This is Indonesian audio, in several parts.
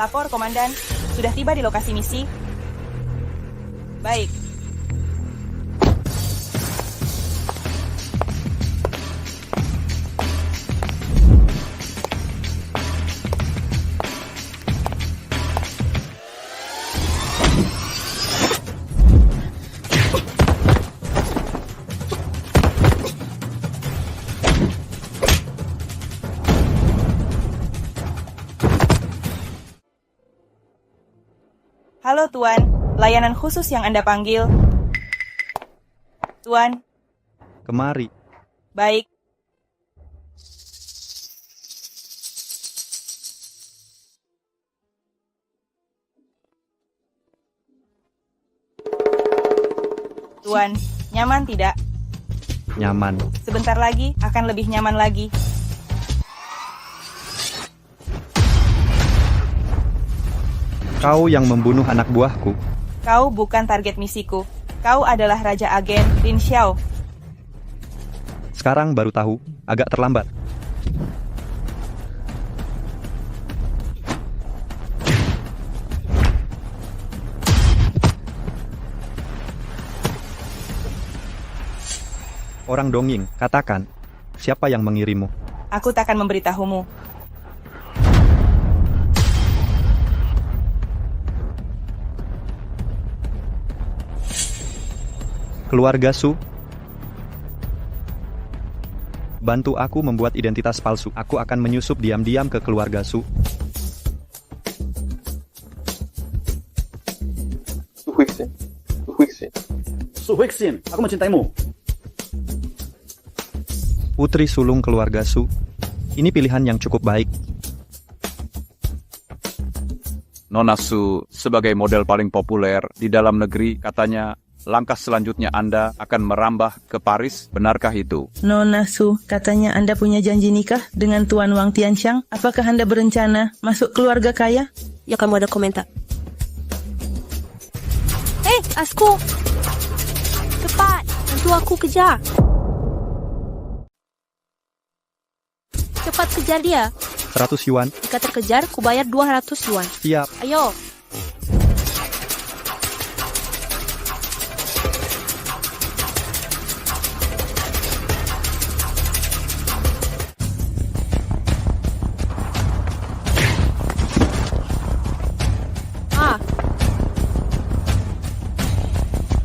Lapor, Komandan. Sudah tiba di lokasi misi. Baik. Halo Tuan, layanan khusus yang Anda panggil. Tuan. Kemari. Baik. Tuan, nyaman tidak? Nyaman. Sebentar lagi akan lebih nyaman lagi. Kau yang membunuh anak buahku. Kau bukan target misiku. Kau adalah Raja Agen Lin Xiao. Sekarang baru tahu, agak terlambat. Orang dongeng, katakan, siapa yang mengirimmu? Aku takkan memberitahumu. Keluarga Su, bantu aku membuat identitas palsu. Aku akan menyusup diam-diam ke keluarga Su. Su Huixin, aku mencintaimu. Putri sulung keluarga Su. Ini pilihan yang cukup baik. Nona Su, sebagai model paling populer di dalam negeri, katanya langkah selanjutnya Anda akan merambah ke Paris, benarkah itu? Nona Su, katanya Anda punya janji nikah dengan Tuan Wang Tianxiang. Apakah Anda berencana masuk keluarga kaya? Ya, kamu ada komentar. Asku! Cepat, bantu aku kejar. Cepat kejar dia. 100 yuan. Jika terkejar, ku bayar 200 yuan. Siap. Ayo.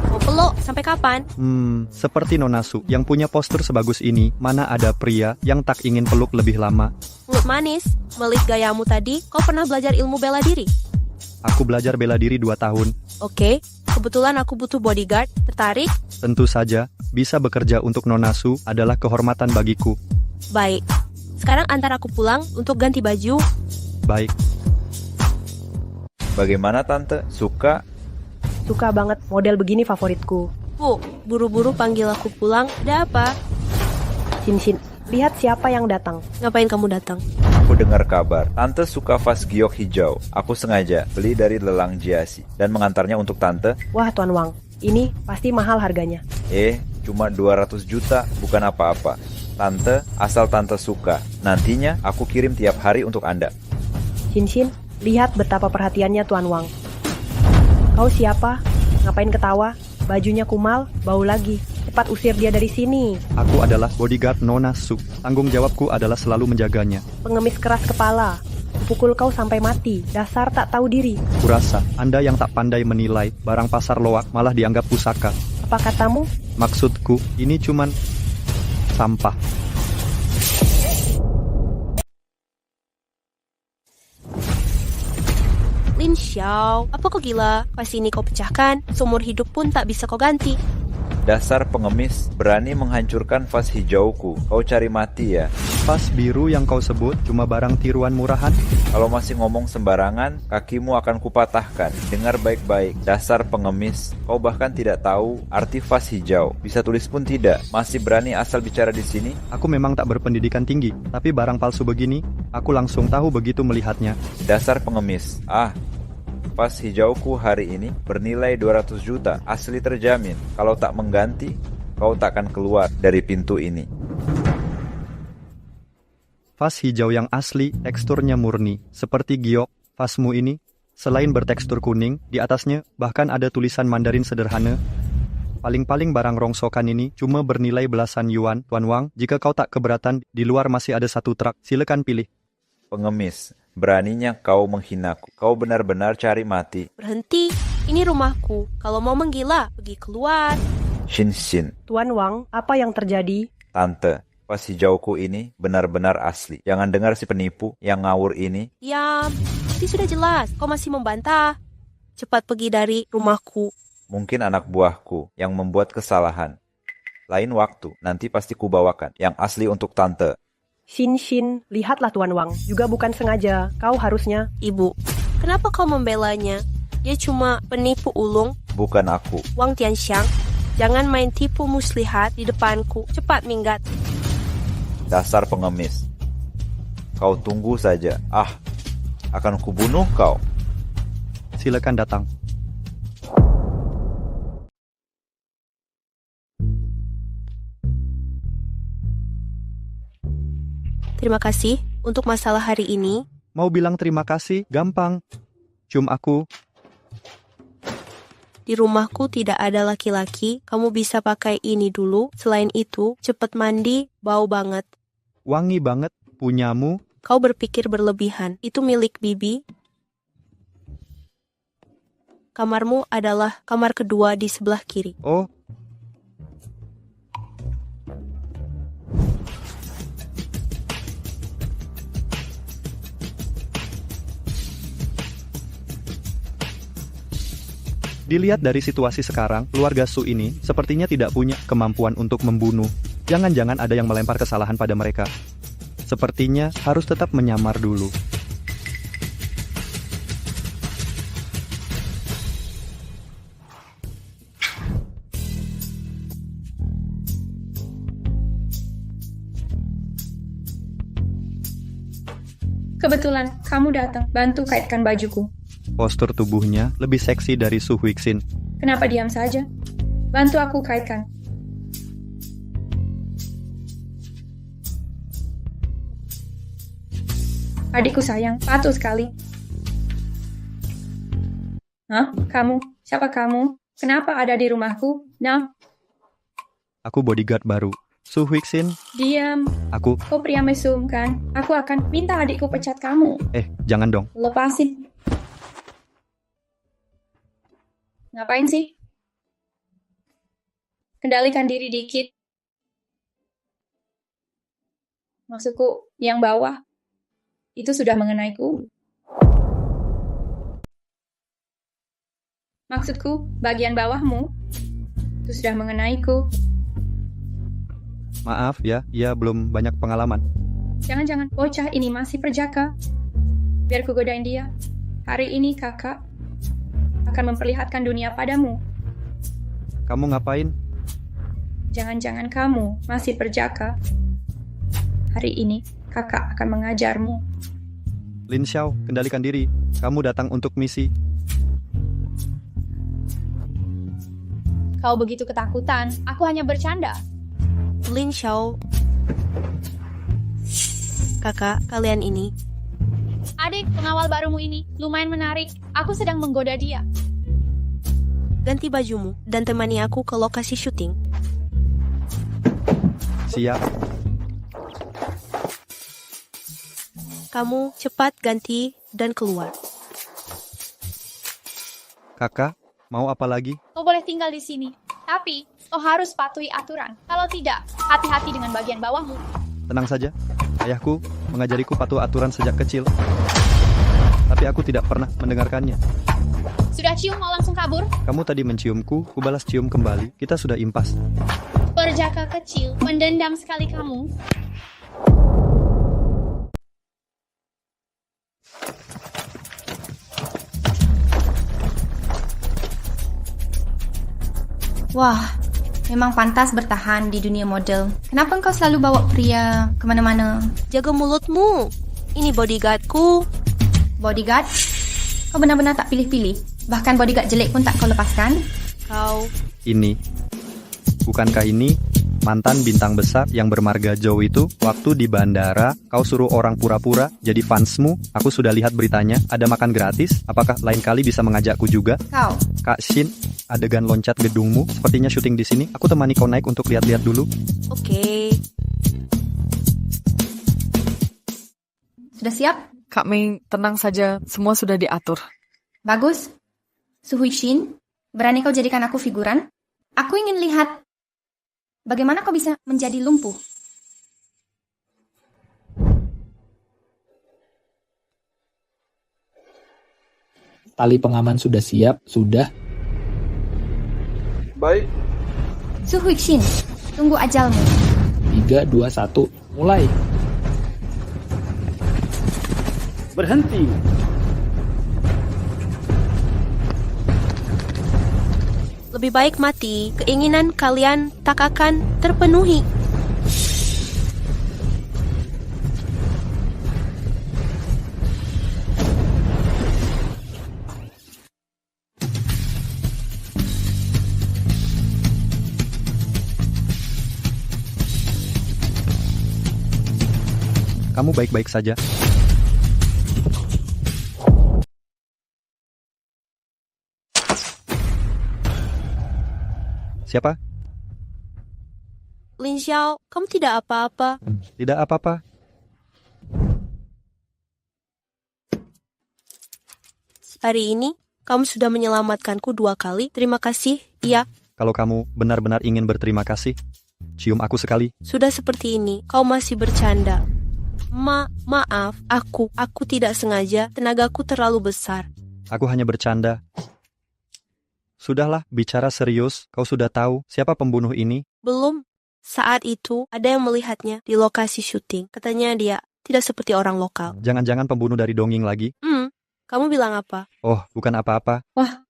Mau peluk sampai kapan? Seperti Nona Su yang punya postur sebagus ini, mana ada pria yang tak ingin peluk lebih lama. Mulut manis, melihat gayamu tadi, kau pernah belajar ilmu bela diri? Aku belajar bela diri 2 tahun. Oke, kebetulan aku butuh bodyguard. Tertarik? Tentu saja, bisa bekerja untuk Nona Su adalah kehormatan bagiku. Baik. Sekarang antar aku pulang untuk ganti baju. Baik. Bagaimana Tante? Suka? Suka banget, model begini favoritku. Bu, buru-buru panggil aku pulang. Ada apa? Shin, lihat siapa yang datang. Ngapain kamu datang? Aku dengar kabar, Tante suka vas giok hijau. Aku sengaja beli dari lelang Jiasi dan mengantarnya untuk Tante. Wah, Tuan Wang, ini pasti mahal harganya. Cuma 200 juta, bukan apa-apa. Tante, asal Tante suka, nantinya aku kirim tiap hari untuk Anda. Shin, lihat betapa perhatiannya Tuan Wang. Kau siapa? Ngapain ketawa? Bajunya kumal, bau lagi. Cepat usir dia dari sini. Aku adalah bodyguard Nona Su. Tanggung jawabku adalah selalu menjaganya. Pengemis keras kepala. Kupukul kau sampai mati. Dasar tak tahu diri. Kurasa, Anda yang tak pandai menilai barang pasar loak malah dianggap pusaka. Apa katamu? Maksudku, ini cuman sampah. Lin Xiao, apa kau gila? Pas ini kau pecahkan, seumur hidup pun tak bisa kau ganti. Dasar pengemis, berani menghancurkan vas hijauku. Kau cari mati ya? Vas biru yang kau sebut cuma barang tiruan murahan? Kalau masih ngomong sembarangan, kakimu akan kupatahkan. Dengar baik-baik, dasar pengemis. Kau bahkan tidak tahu arti vas hijau. Bisa tulis pun tidak. Masih berani asal bicara di sini? Aku memang tak berpendidikan tinggi, tapi barang palsu begini, aku langsung tahu begitu melihatnya. Dasar pengemis. Vas hijauku hari ini bernilai 200 juta, asli terjamin. Kalau tak mengganti, kau tak akan keluar dari pintu ini. Vas hijau yang asli, teksturnya murni, seperti giok, Vasmu ini, selain bertekstur kuning, di atasnya bahkan ada tulisan Mandarin sederhana. Paling-paling barang rongsokan ini cuma bernilai belasan yuan, Tuan Wang. Jika kau tak keberatan, di luar masih ada 1 truk. Silakan pilih. Pengemis, beraninya kau menghinaku. Kau benar-benar cari mati. Berhenti, ini rumahku. Kalau mau menggila, pergi keluar. Shin. Tuan Wang, apa yang terjadi? Tante, pas hijauku ini benar-benar asli. Jangan dengar si penipu yang ngawur ini. Diam, ini sudah jelas. Kau masih membantah. Cepat pergi dari rumahku. Mungkin anak buahku yang membuat kesalahan. Lain waktu, nanti pasti kubawakan yang asli untuk tante. Shin, lihatlah Tuan Wang. Juga bukan sengaja. Kau harusnya... Ibu, kenapa kau membelanya? Dia cuma penipu ulung. Bukan aku. Wang Tianxiang, jangan main tipu muslihat di depanku. Cepat minggat. Dasar pengemis. Kau tunggu saja. Akan kubunuh kau. Silakan datang. Terima kasih untuk masalah hari ini. Mau bilang terima kasih, gampang. Cium aku. Di rumahku tidak ada laki-laki. Kamu bisa pakai ini dulu. Selain itu, cepat mandi, bau banget. Wangi banget, punyamu. Kau berpikir berlebihan. Itu milik Bibi. Kamarmu adalah kamar kedua di sebelah kiri. Oh, dilihat dari situasi sekarang, keluarga Su ini sepertinya tidak punya kemampuan untuk membunuh. Jangan-jangan ada yang melempar kesalahan pada mereka. Sepertinya harus tetap menyamar dulu. Kebetulan kamu datang, bantu kaitkan bajuku. Postur tubuhnya lebih seksi dari Su Huixin. Kenapa diam saja? Bantu aku kaitkan. Adikku sayang, patuh sekali. Hah? Kamu? Siapa kamu? Kenapa ada di rumahku? Nah, Aku bodyguard baru. Su Huixin, diam. aku... Kau pria mesum kan? Aku akan minta adikku pecat kamu. Jangan dong. Lepasin. Ngapain sih? Kendalikan diri dikit. Maksudku, yang bawah. Itu sudah mengenaiku. Maksudku, bagian bawahmu. Itu sudah mengenaiku. Maaf ya, ia belum banyak pengalaman. Jangan-jangan bocah ini masih perjaka. Biar ku godain dia. Hari ini kakak akan memperlihatkan dunia padamu. Kamu ngapain? Jangan-jangan kamu masih perjaka. Hari ini kakak akan mengajarmu. Lin Xiao, kendalikan diri. Kamu datang untuk misi. Kau begitu ketakutan. Aku hanya bercanda. Lin Xiao. Kakak, kalian ini. Adik, pengawal barumu ini lumayan menarik. Aku sedang menggoda dia. Ganti bajumu dan temani aku ke lokasi syuting. Siap. Kamu cepat ganti dan keluar. Kakak, mau apa lagi? Kau boleh tinggal di sini. Tapi, kau harus patuhi aturan. Kalau tidak, hati-hati dengan bagian bawahmu. Tenang saja. Ayahku mengajariku patuh aturan sejak kecil. Tapi aku tidak pernah mendengarkannya. Sudah cium mau langsung kabur? Kamu tadi menciumku, ku balas cium kembali. Kita sudah impas. Perjaka kecil, mendendam sekali kamu. Wah, memang pantas bertahan di dunia model. Kenapa engkau selalu bawa pria kemana-mana? Jaga mulutmu. Ini bodyguardku. Bodyguard? Kau benar-benar tak pilih-pilih. Bahkan bodyguard jelek pun tak kau lepaskan. Kau. Ini. Bukankah ini Mantan bintang besar yang bermarga Zhou itu, waktu di bandara, kau suruh orang pura-pura jadi fansmu. Aku sudah lihat beritanya, ada makan gratis. Apakah lain kali bisa mengajakku juga? Kau, Kak Shin, adegan loncat gedungmu, sepertinya syuting di sini. Aku temani kau naik untuk lihat-lihat dulu. Oke. sudah siap? Kak Mei, tenang saja, semua sudah diatur. Bagus. Su Huixin, berani kau jadikan aku figuran? Aku ingin lihat bagaimana kau bisa menjadi lumpuh. Tali pengaman sudah siap, sudah. Baik. Su Huixin, tunggu ajalmu. 3, 2, 1, mulai. Berhenti. Lebih baik mati, keinginan kalian tak akan terpenuhi. Kamu baik-baik saja. Siapa? Lin Xiao, kamu tidak apa-apa. Tidak apa-apa. Hari ini, kamu sudah menyelamatkanku 2 kali. Terima kasih, iya. Kalau kamu benar-benar ingin berterima kasih, cium aku sekali. Sudah seperti ini, kau masih bercanda. Maaf, aku tidak sengaja, tenagaku terlalu besar. Aku hanya bercanda. Sudahlah, bicara serius, kau sudah tahu siapa pembunuh ini? Belum. Saat itu, ada yang melihatnya di lokasi syuting. Katanya dia tidak seperti orang lokal. Jangan-jangan pembunuh dari dongeng lagi? Kamu bilang apa? Oh, bukan apa-apa. Wah.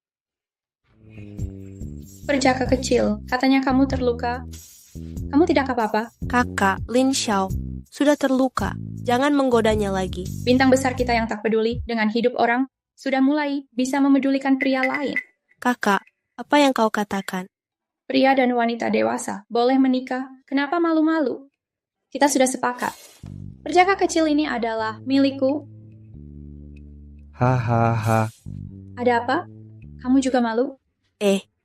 Perjaka kecil, katanya kamu terluka. Kamu tidak apa-apa. Kakak, Lin Xiao, sudah terluka. Jangan menggodanya lagi. Bintang besar kita yang tak peduli dengan hidup orang sudah mulai bisa memedulikan pria lain. Kakak, apa yang kau katakan? Pria dan wanita dewasa boleh menikah. Kenapa malu-malu? Kita sudah sepakat. Perjaka kecil ini adalah milikku. Hahaha. Ada apa? Kamu juga malu?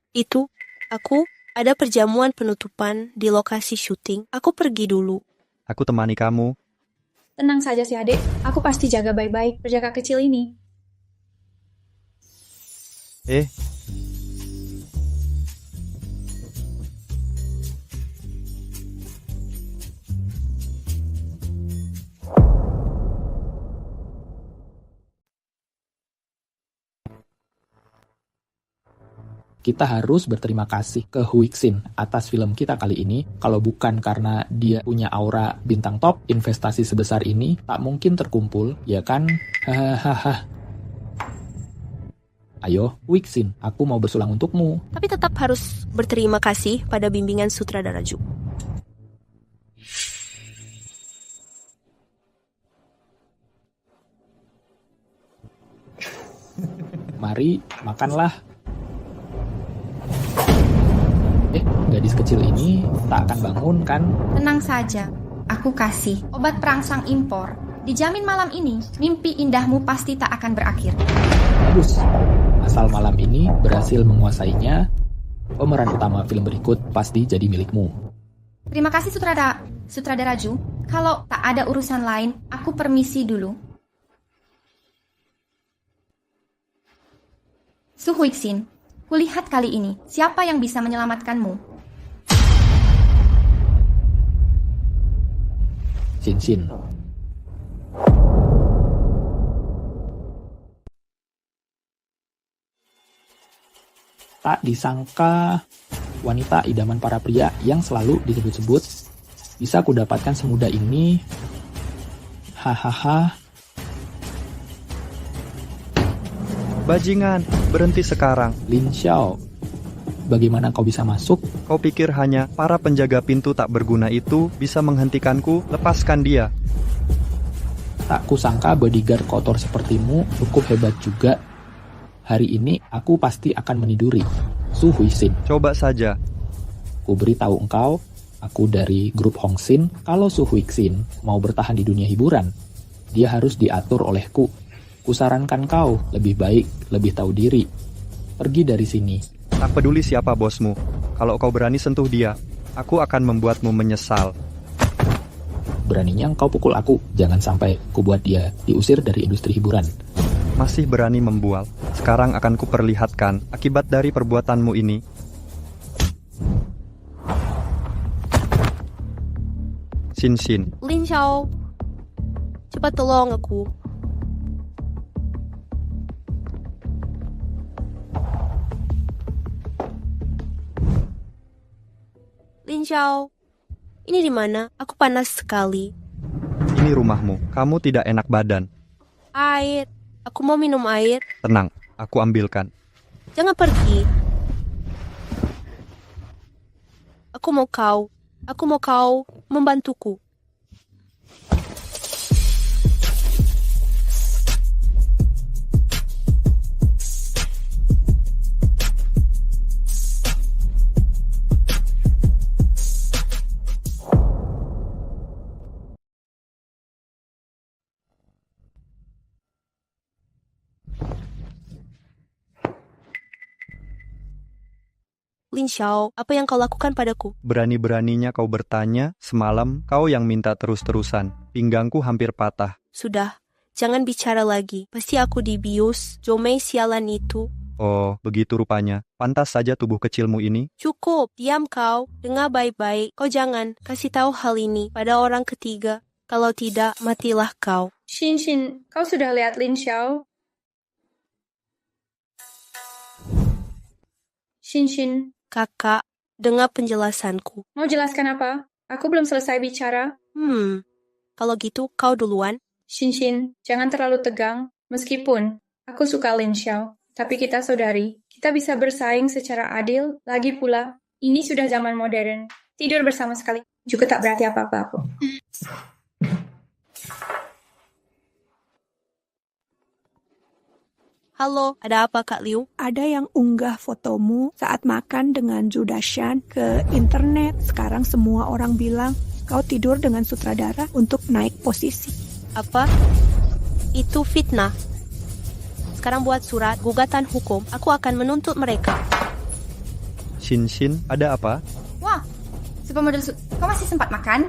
Itu, aku ada perjamuan penutupan di lokasi syuting. Aku pergi dulu. Aku temani kamu. Tenang saja si adik. Aku pasti jaga baik-baik perjaka kecil ini. Kita harus berterima kasih ke Huixin atas film kita kali ini. Kalau bukan karena dia punya aura bintang top, investasi sebesar ini tak mungkin terkumpul, ya kan? Hahaha. Ayo, Huixin, aku mau bersulang untukmu. Tapi tetap harus berterima kasih pada bimbingan sutradara Ju. Mari, makanlah. Gadis kecil ini tak akan bangun, kan? Tenang saja, aku kasih obat perangsang impor. Dijamin malam ini, mimpi indahmu pasti tak akan berakhir. Bagus. Asal malam ini berhasil menguasainya, pemeran utama film berikut pasti jadi milikmu. Terima kasih sutradara Ju. Kalau tak ada urusan lain, aku permisi dulu. Su Huixin, kulihat kali ini siapa yang bisa menyelamatkanmu. Xin. Tak disangka wanita idaman para pria yang selalu disebut-sebut bisa kudapatkan semudah ini. Hahaha. Bajingan, berhenti sekarang. Lin Xiao, bagaimana kau bisa masuk? Kau pikir hanya para penjaga pintu tak berguna itu bisa menghentikanku? Lepaskan dia. Tak kusangka bodyguard kotor sepertimu cukup hebat juga. Hari ini aku pasti akan meniduri Su Huixin. Coba saja. Ku beritahu engkau, Aku dari grup Hongxin. Kalau Su Huixin mau bertahan di dunia hiburan, dia harus diatur olehku. Kusarankan kau lebih baik, lebih tahu diri. Pergi dari sini. Tak peduli siapa bosmu, kalau kau berani sentuh dia, aku akan membuatmu menyesal. Beraninya kau pukul aku. Jangan sampai kubuat dia diusir dari industri hiburan. Masih berani membual. Sekarang akan kuperlihatkan akibat dari perbuatanmu ini. Xin. Lin Xiao, cepat tolong aku. Lin Xiao, ini di mana? Aku panas sekali. Ini rumahmu, kamu tidak enak badan. Air, aku mau minum air. Tenang, aku ambilkan. Jangan pergi. Aku mau kau membantuku. Lin Xiao, apa yang kau lakukan padaku? Berani-beraninya kau bertanya, semalam kau yang minta terus-terusan. Pinggangku hampir patah. Sudah, jangan bicara lagi. Pasti aku dibius. Jomei sialan itu. Oh, begitu rupanya. Pantas saja tubuh kecilmu ini. Cukup, diam kau. Dengar baik-baik. Kau jangan kasih tahu hal ini pada orang ketiga. Kalau tidak, matilah kau. Xin, kau sudah lihat Lin Xiao? Xin. Kakak, dengar penjelasanku. Mau jelaskan apa? Aku belum selesai bicara. Kalau gitu, kau duluan. Xin, jangan terlalu tegang. Meskipun aku suka Lin Xiao, tapi kita saudari. Kita bisa bersaing secara adil. Lagi pula, ini sudah zaman modern. Tidur bersama sekali juga tak berarti apa-apa aku. Halo, ada apa Kak Liu? Ada yang unggah fotomu saat makan dengan Judashan ke internet. Sekarang semua orang bilang kau tidur dengan sutradara untuk naik posisi. Apa? Itu fitnah. Sekarang buat surat gugatan hukum. Aku akan menuntut mereka. Xin, ada apa? Wah, supermodel kau masih sempat makan?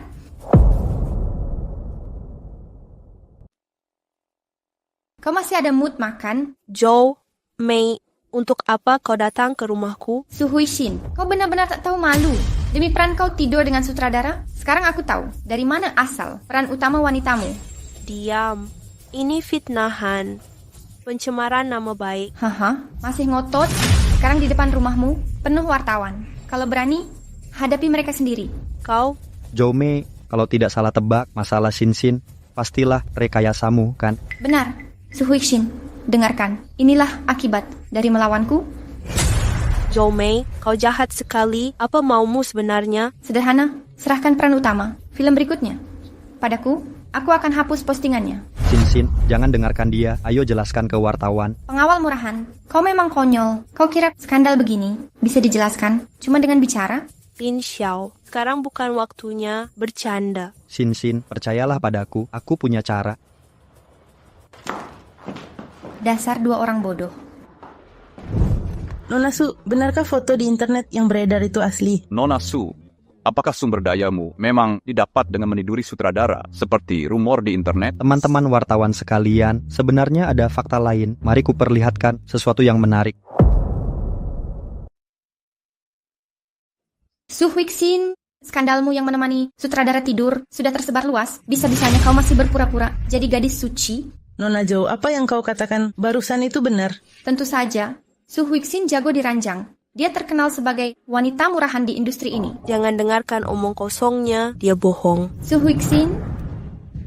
Kau masih ada mood makan? Zhou, Mei, untuk apa kau datang ke rumahku? Su Huixin, kau benar-benar tak tahu malu. Demi peran kau tidur dengan sutradara? Sekarang aku tahu dari mana asal peran utama wanitamu. Diam, ini fitnahan. Pencemaran nama baik. Haha, masih ngotot? Sekarang di depan rumahmu, penuh wartawan. Kalau berani, hadapi mereka sendiri. Kau? Jomei, kalau tidak salah tebak masalah Xin, pastilah rekayasamu, kan? Benar. Su Huixin, dengarkan. Inilah akibat dari melawanku. Jomei, kau jahat sekali. Apa maumu sebenarnya? Sederhana, serahkan peran utama. Film berikutnya. Padaku, aku akan hapus postingannya. Xin, jangan dengarkan dia. Ayo jelaskan ke wartawan. Pengawal murahan, kau memang konyol. Kau kira skandal begini bisa dijelaskan cuma dengan bicara? Lin Xiao, sekarang bukan waktunya bercanda. Xin, percayalah padaku. Aku punya cara. Dasar dua orang bodoh. Nona Su, benarkah foto di internet yang beredar itu asli? Nona Su, apakah sumber dayamu memang didapat dengan meniduri sutradara seperti rumor di internet? Teman-teman wartawan sekalian, sebenarnya ada fakta lain. Mari kuperlihatkan sesuatu yang menarik. Su Huixin, skandalmu yang menemani sutradara tidur sudah tersebar luas. Bisa-bisanya kau masih berpura-pura jadi gadis suci. Nona Zhou, apa yang kau katakan barusan itu benar? Tentu saja. Su Huixin jago diranjang. Dia terkenal sebagai wanita murahan di industri ini. Jangan dengarkan omong kosongnya, dia bohong. Su Huixin,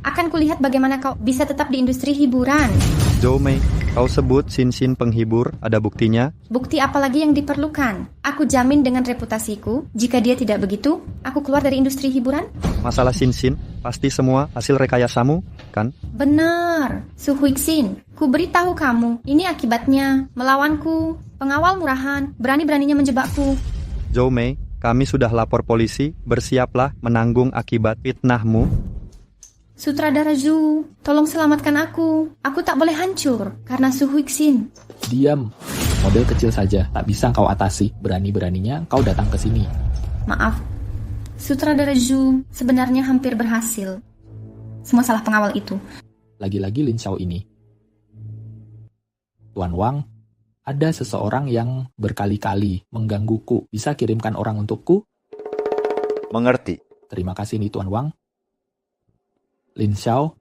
akan kulihat bagaimana kau bisa tetap di industri hiburan. Jomei, kau sebut Xin penghibur, ada buktinya? Bukti apa lagi yang diperlukan? Aku jamin dengan reputasiku, jika dia tidak begitu, aku keluar dari industri hiburan. Masalah Xin, pasti semua hasil rekayasamu, kan? Benar, Su Huixin. Ku beritahu kamu, ini akibatnya. Melawanku, pengawal murahan, berani-beraninya menjebakku. Jomei, Kami sudah lapor polisi, bersiaplah menanggung akibat fitnahmu. Sutradara Zhu, tolong selamatkan aku. Aku tak boleh hancur karena Su Huixin. Diam. Model kecil saja, tak bisa kau atasi. Berani-beraninya kau datang ke sini. Maaf, Sutradara Zhu sebenarnya hampir berhasil. Semua salah pengawal itu. Lagi-lagi Lin Xiao ini. Tuan Wang, ada seseorang yang berkali-kali menggangguku. Bisa kirimkan orang untukku? Mengerti. Terima kasih nih Tuan Wang. Lin Xiao,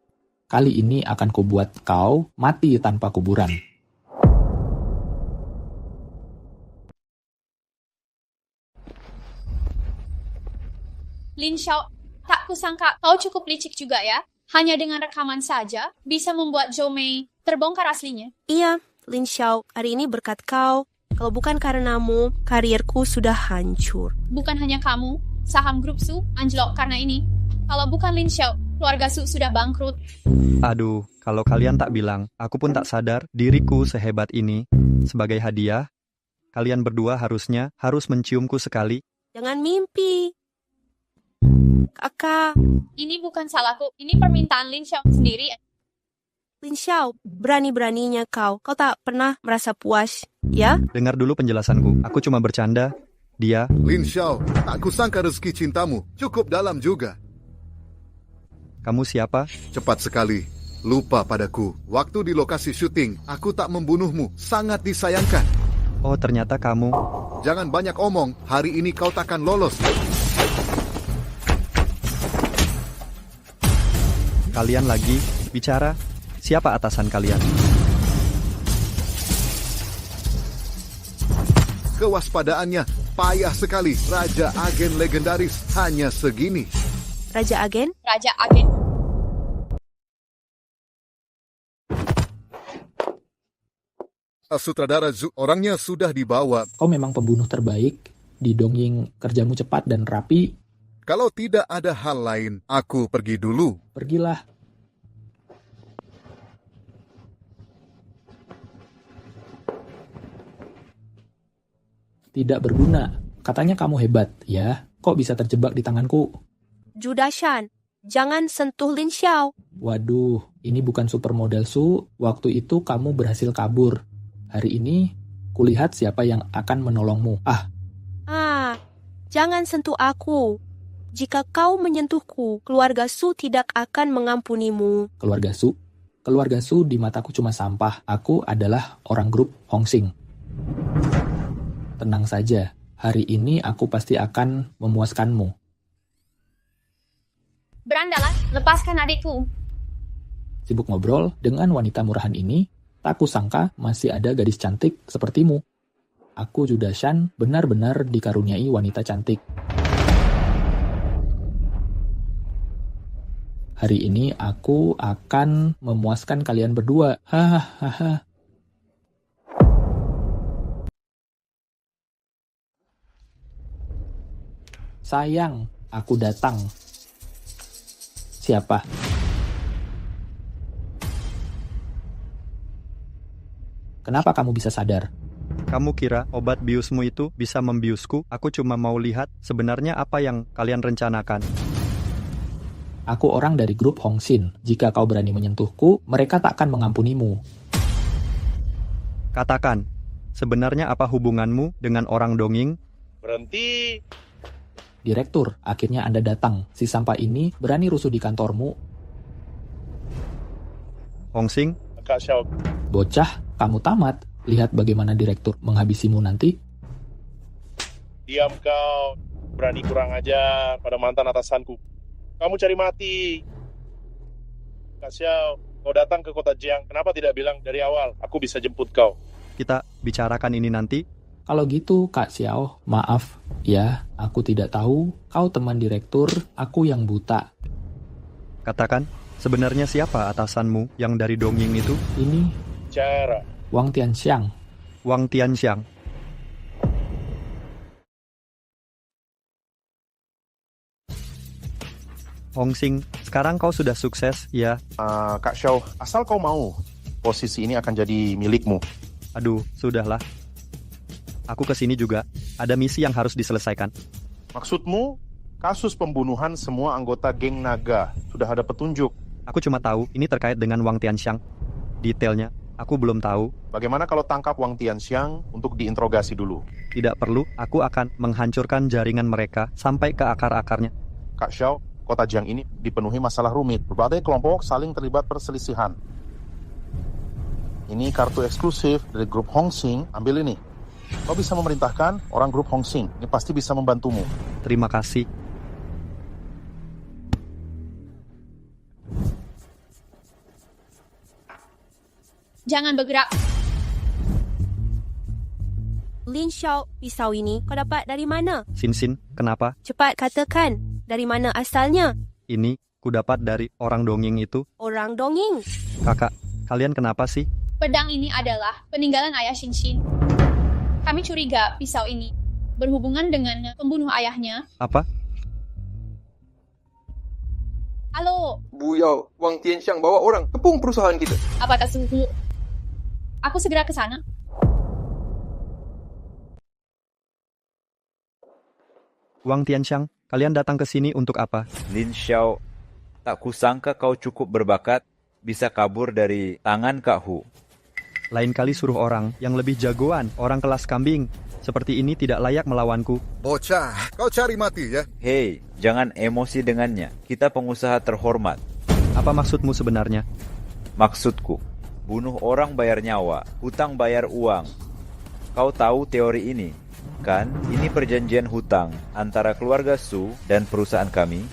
kali ini akan kubuat kau mati tanpa kuburan. Lin Xiao, tak kusangka kau cukup licik juga ya. Hanya dengan rekaman saja bisa membuat Zhou Mei terbongkar aslinya. Iya, Lin Xiao, hari ini berkat kau. Kalau bukan karenamu, karirku sudah hancur. Bukan hanya kamu, saham grup Su anjlok karena ini. Kalau bukan Lin Xiao, keluarga Su sudah bangkrut. Aduh, kalau kalian tak bilang, aku pun tak sadar diriku sehebat ini. Sebagai hadiah, kalian berdua harus menciumku sekali. Jangan mimpi. Kakak. Ini bukan salahku, ini permintaan Lin Xiao sendiri. Lin Xiao, berani-beraninya kau tak pernah merasa puas, ya? Dengar dulu penjelasanku, aku cuma bercanda. Dia... Lin Xiao, tak kusangka rezeki cintamu cukup dalam juga. Kamu siapa? Cepat sekali, lupa padaku. Waktu di lokasi syuting, aku tak membunuhmu, sangat disayangkan. Oh, ternyata kamu... Jangan banyak omong, hari ini kau takkan lolos. Kalian lagi bicara? Siapa atasan kalian? Kewaspadaannya payah sekali. Raja agen legendaris hanya segini. Raja agen? Raja agen. Sutradara Zhu, orangnya sudah dibawa. Kau memang pembunuh terbaik. Di Dongying kerjamu cepat dan rapi. Kalau tidak ada hal lain, aku pergi dulu. Pergilah. Tidak berguna. Katanya kamu hebat, ya? Kok bisa terjebak di tanganku? Judashan, jangan sentuh Lin Xiao. Waduh, ini bukan supermodel Su. Waktu itu kamu berhasil kabur. Hari ini, kulihat siapa yang akan menolongmu. Jangan sentuh aku. Jika kau menyentuhku, keluarga Su tidak akan mengampunimu. Keluarga Su? Keluarga Su di mataku cuma sampah. Aku adalah orang grup Hongxing. Tenang saja, hari ini aku pasti akan memuaskanmu. Berandalah, lepaskan adikku. Sibuk ngobrol dengan wanita murahan ini, tak kusangka masih ada gadis cantik sepertimu. Aku Judashan benar-benar dikaruniai wanita cantik. Hari ini aku akan memuaskan kalian berdua. Hahaha. Sayang, aku datang. Siapa? Kenapa kamu bisa sadar? Kamu kira obat biusmu itu bisa membiusku? Aku cuma mau lihat sebenarnya apa yang kalian rencanakan. Aku orang dari grup Hongxin. Jika kau berani menyentuhku, mereka tak akan mengampunimu. Katakan, sebenarnya apa hubunganmu dengan orang Dongying? Berhenti. Direktur, akhirnya Anda datang. Si sampah ini berani rusuh di kantormu. Hongxing? Kak Xiao. Bocah, kamu tamat. Lihat bagaimana direktur menghabisimu nanti. Diam kau. Berani kurang aja pada mantan atasanku. Kamu cari mati. Kak Xiao, kau datang ke kota Jiang. Kenapa tidak bilang dari awal? Aku bisa jemput kau. Kita bicarakan ini nanti. Kalau gitu, Kak Xiao, maaf. Ya, aku tidak tahu. Kau teman direktur, aku yang buta. Katakan, sebenarnya siapa atasanmu yang dari Dongying itu? Ini Cara. Wang Tianxiang. Wang Tianxiang. Hongxing, sekarang kau sudah sukses, ya? Kak Xiao, asal kau mau, posisi ini akan jadi milikmu. Aduh, sudahlah. Aku kesini juga, ada misi yang harus diselesaikan. Maksudmu, kasus pembunuhan semua anggota geng naga. Sudah ada petunjuk. Aku cuma tahu ini terkait dengan Wang Tianxiang. Detailnya, aku belum tahu. Bagaimana kalau tangkap Wang Tianxiang untuk diinterogasi dulu? Tidak perlu, aku akan menghancurkan jaringan mereka sampai ke akar-akarnya. Kak Xiao, kota Jiang ini dipenuhi masalah rumit. Berbagai kelompok saling terlibat perselisihan. Ini kartu eksklusif dari grup Hongsing. Ambil ini. Kau bisa memerintahkan orang grup Hongsing. Ini pasti bisa membantumu. Terima kasih. Jangan bergerak. Lin Xiao, pisau ini kau dapat dari mana? Xin, kenapa? Cepat katakan, dari mana asalnya? Ini ku dapat dari orang dongeng itu. Orang dongeng. Kakak, kalian kenapa sih? Pedang ini adalah peninggalan ayah Xin. Kami curiga pisau ini berhubungan dengan pembunuh ayahnya. Apa? Halo, Bu Yao, Wang Tianxiang bawa orang tepung perusahaan kita. apa tak suhu? Aku segera ke sana. Wang Tianxiang, kalian datang ke sini untuk apa? Lin Xiao, tak kusangka kau cukup berbakat bisa kabur dari tangan Kak Hu. Lain kali suruh orang yang lebih jagoan, orang kelas kambing. Seperti ini tidak layak melawanku. Bocah, kau cari mati ya? Hei, jangan emosi dengannya. Kita pengusaha terhormat. Apa maksudmu sebenarnya? Maksudku, bunuh orang bayar nyawa, hutang bayar uang. Kau tahu teori ini, kan? Ini perjanjian hutang antara keluarga Su dan perusahaan kami.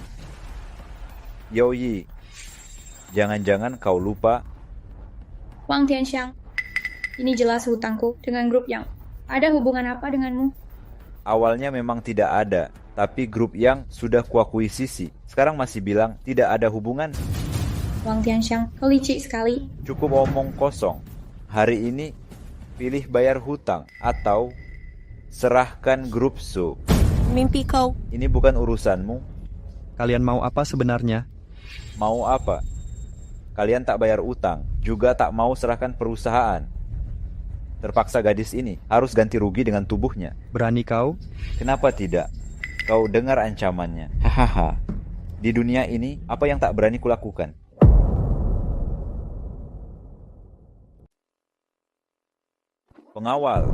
Yi, jangan-jangan kau lupa? Wang Tianxiang, ini jelas hutangku dengan grup yang ada hubungan apa denganmu? Awalnya memang tidak ada, tapi grup yang sudah kuakuisisi sekarang masih bilang tidak ada hubungan. Wang Tianxiang, kau licik sekali. Cukup omong kosong. Hari ini pilih bayar hutang atau serahkan grup Su. Mimpi kau. Ini bukan urusanmu. Kalian mau apa sebenarnya? Mau apa? Kalian tak bayar utang, juga tak mau serahkan perusahaan. Terpaksa gadis ini harus ganti rugi dengan tubuhnya. Berani kau? Kenapa tidak? Kau dengar ancamannya. Hahaha. Di dunia ini, apa yang tak berani kulakukan? Pengawal.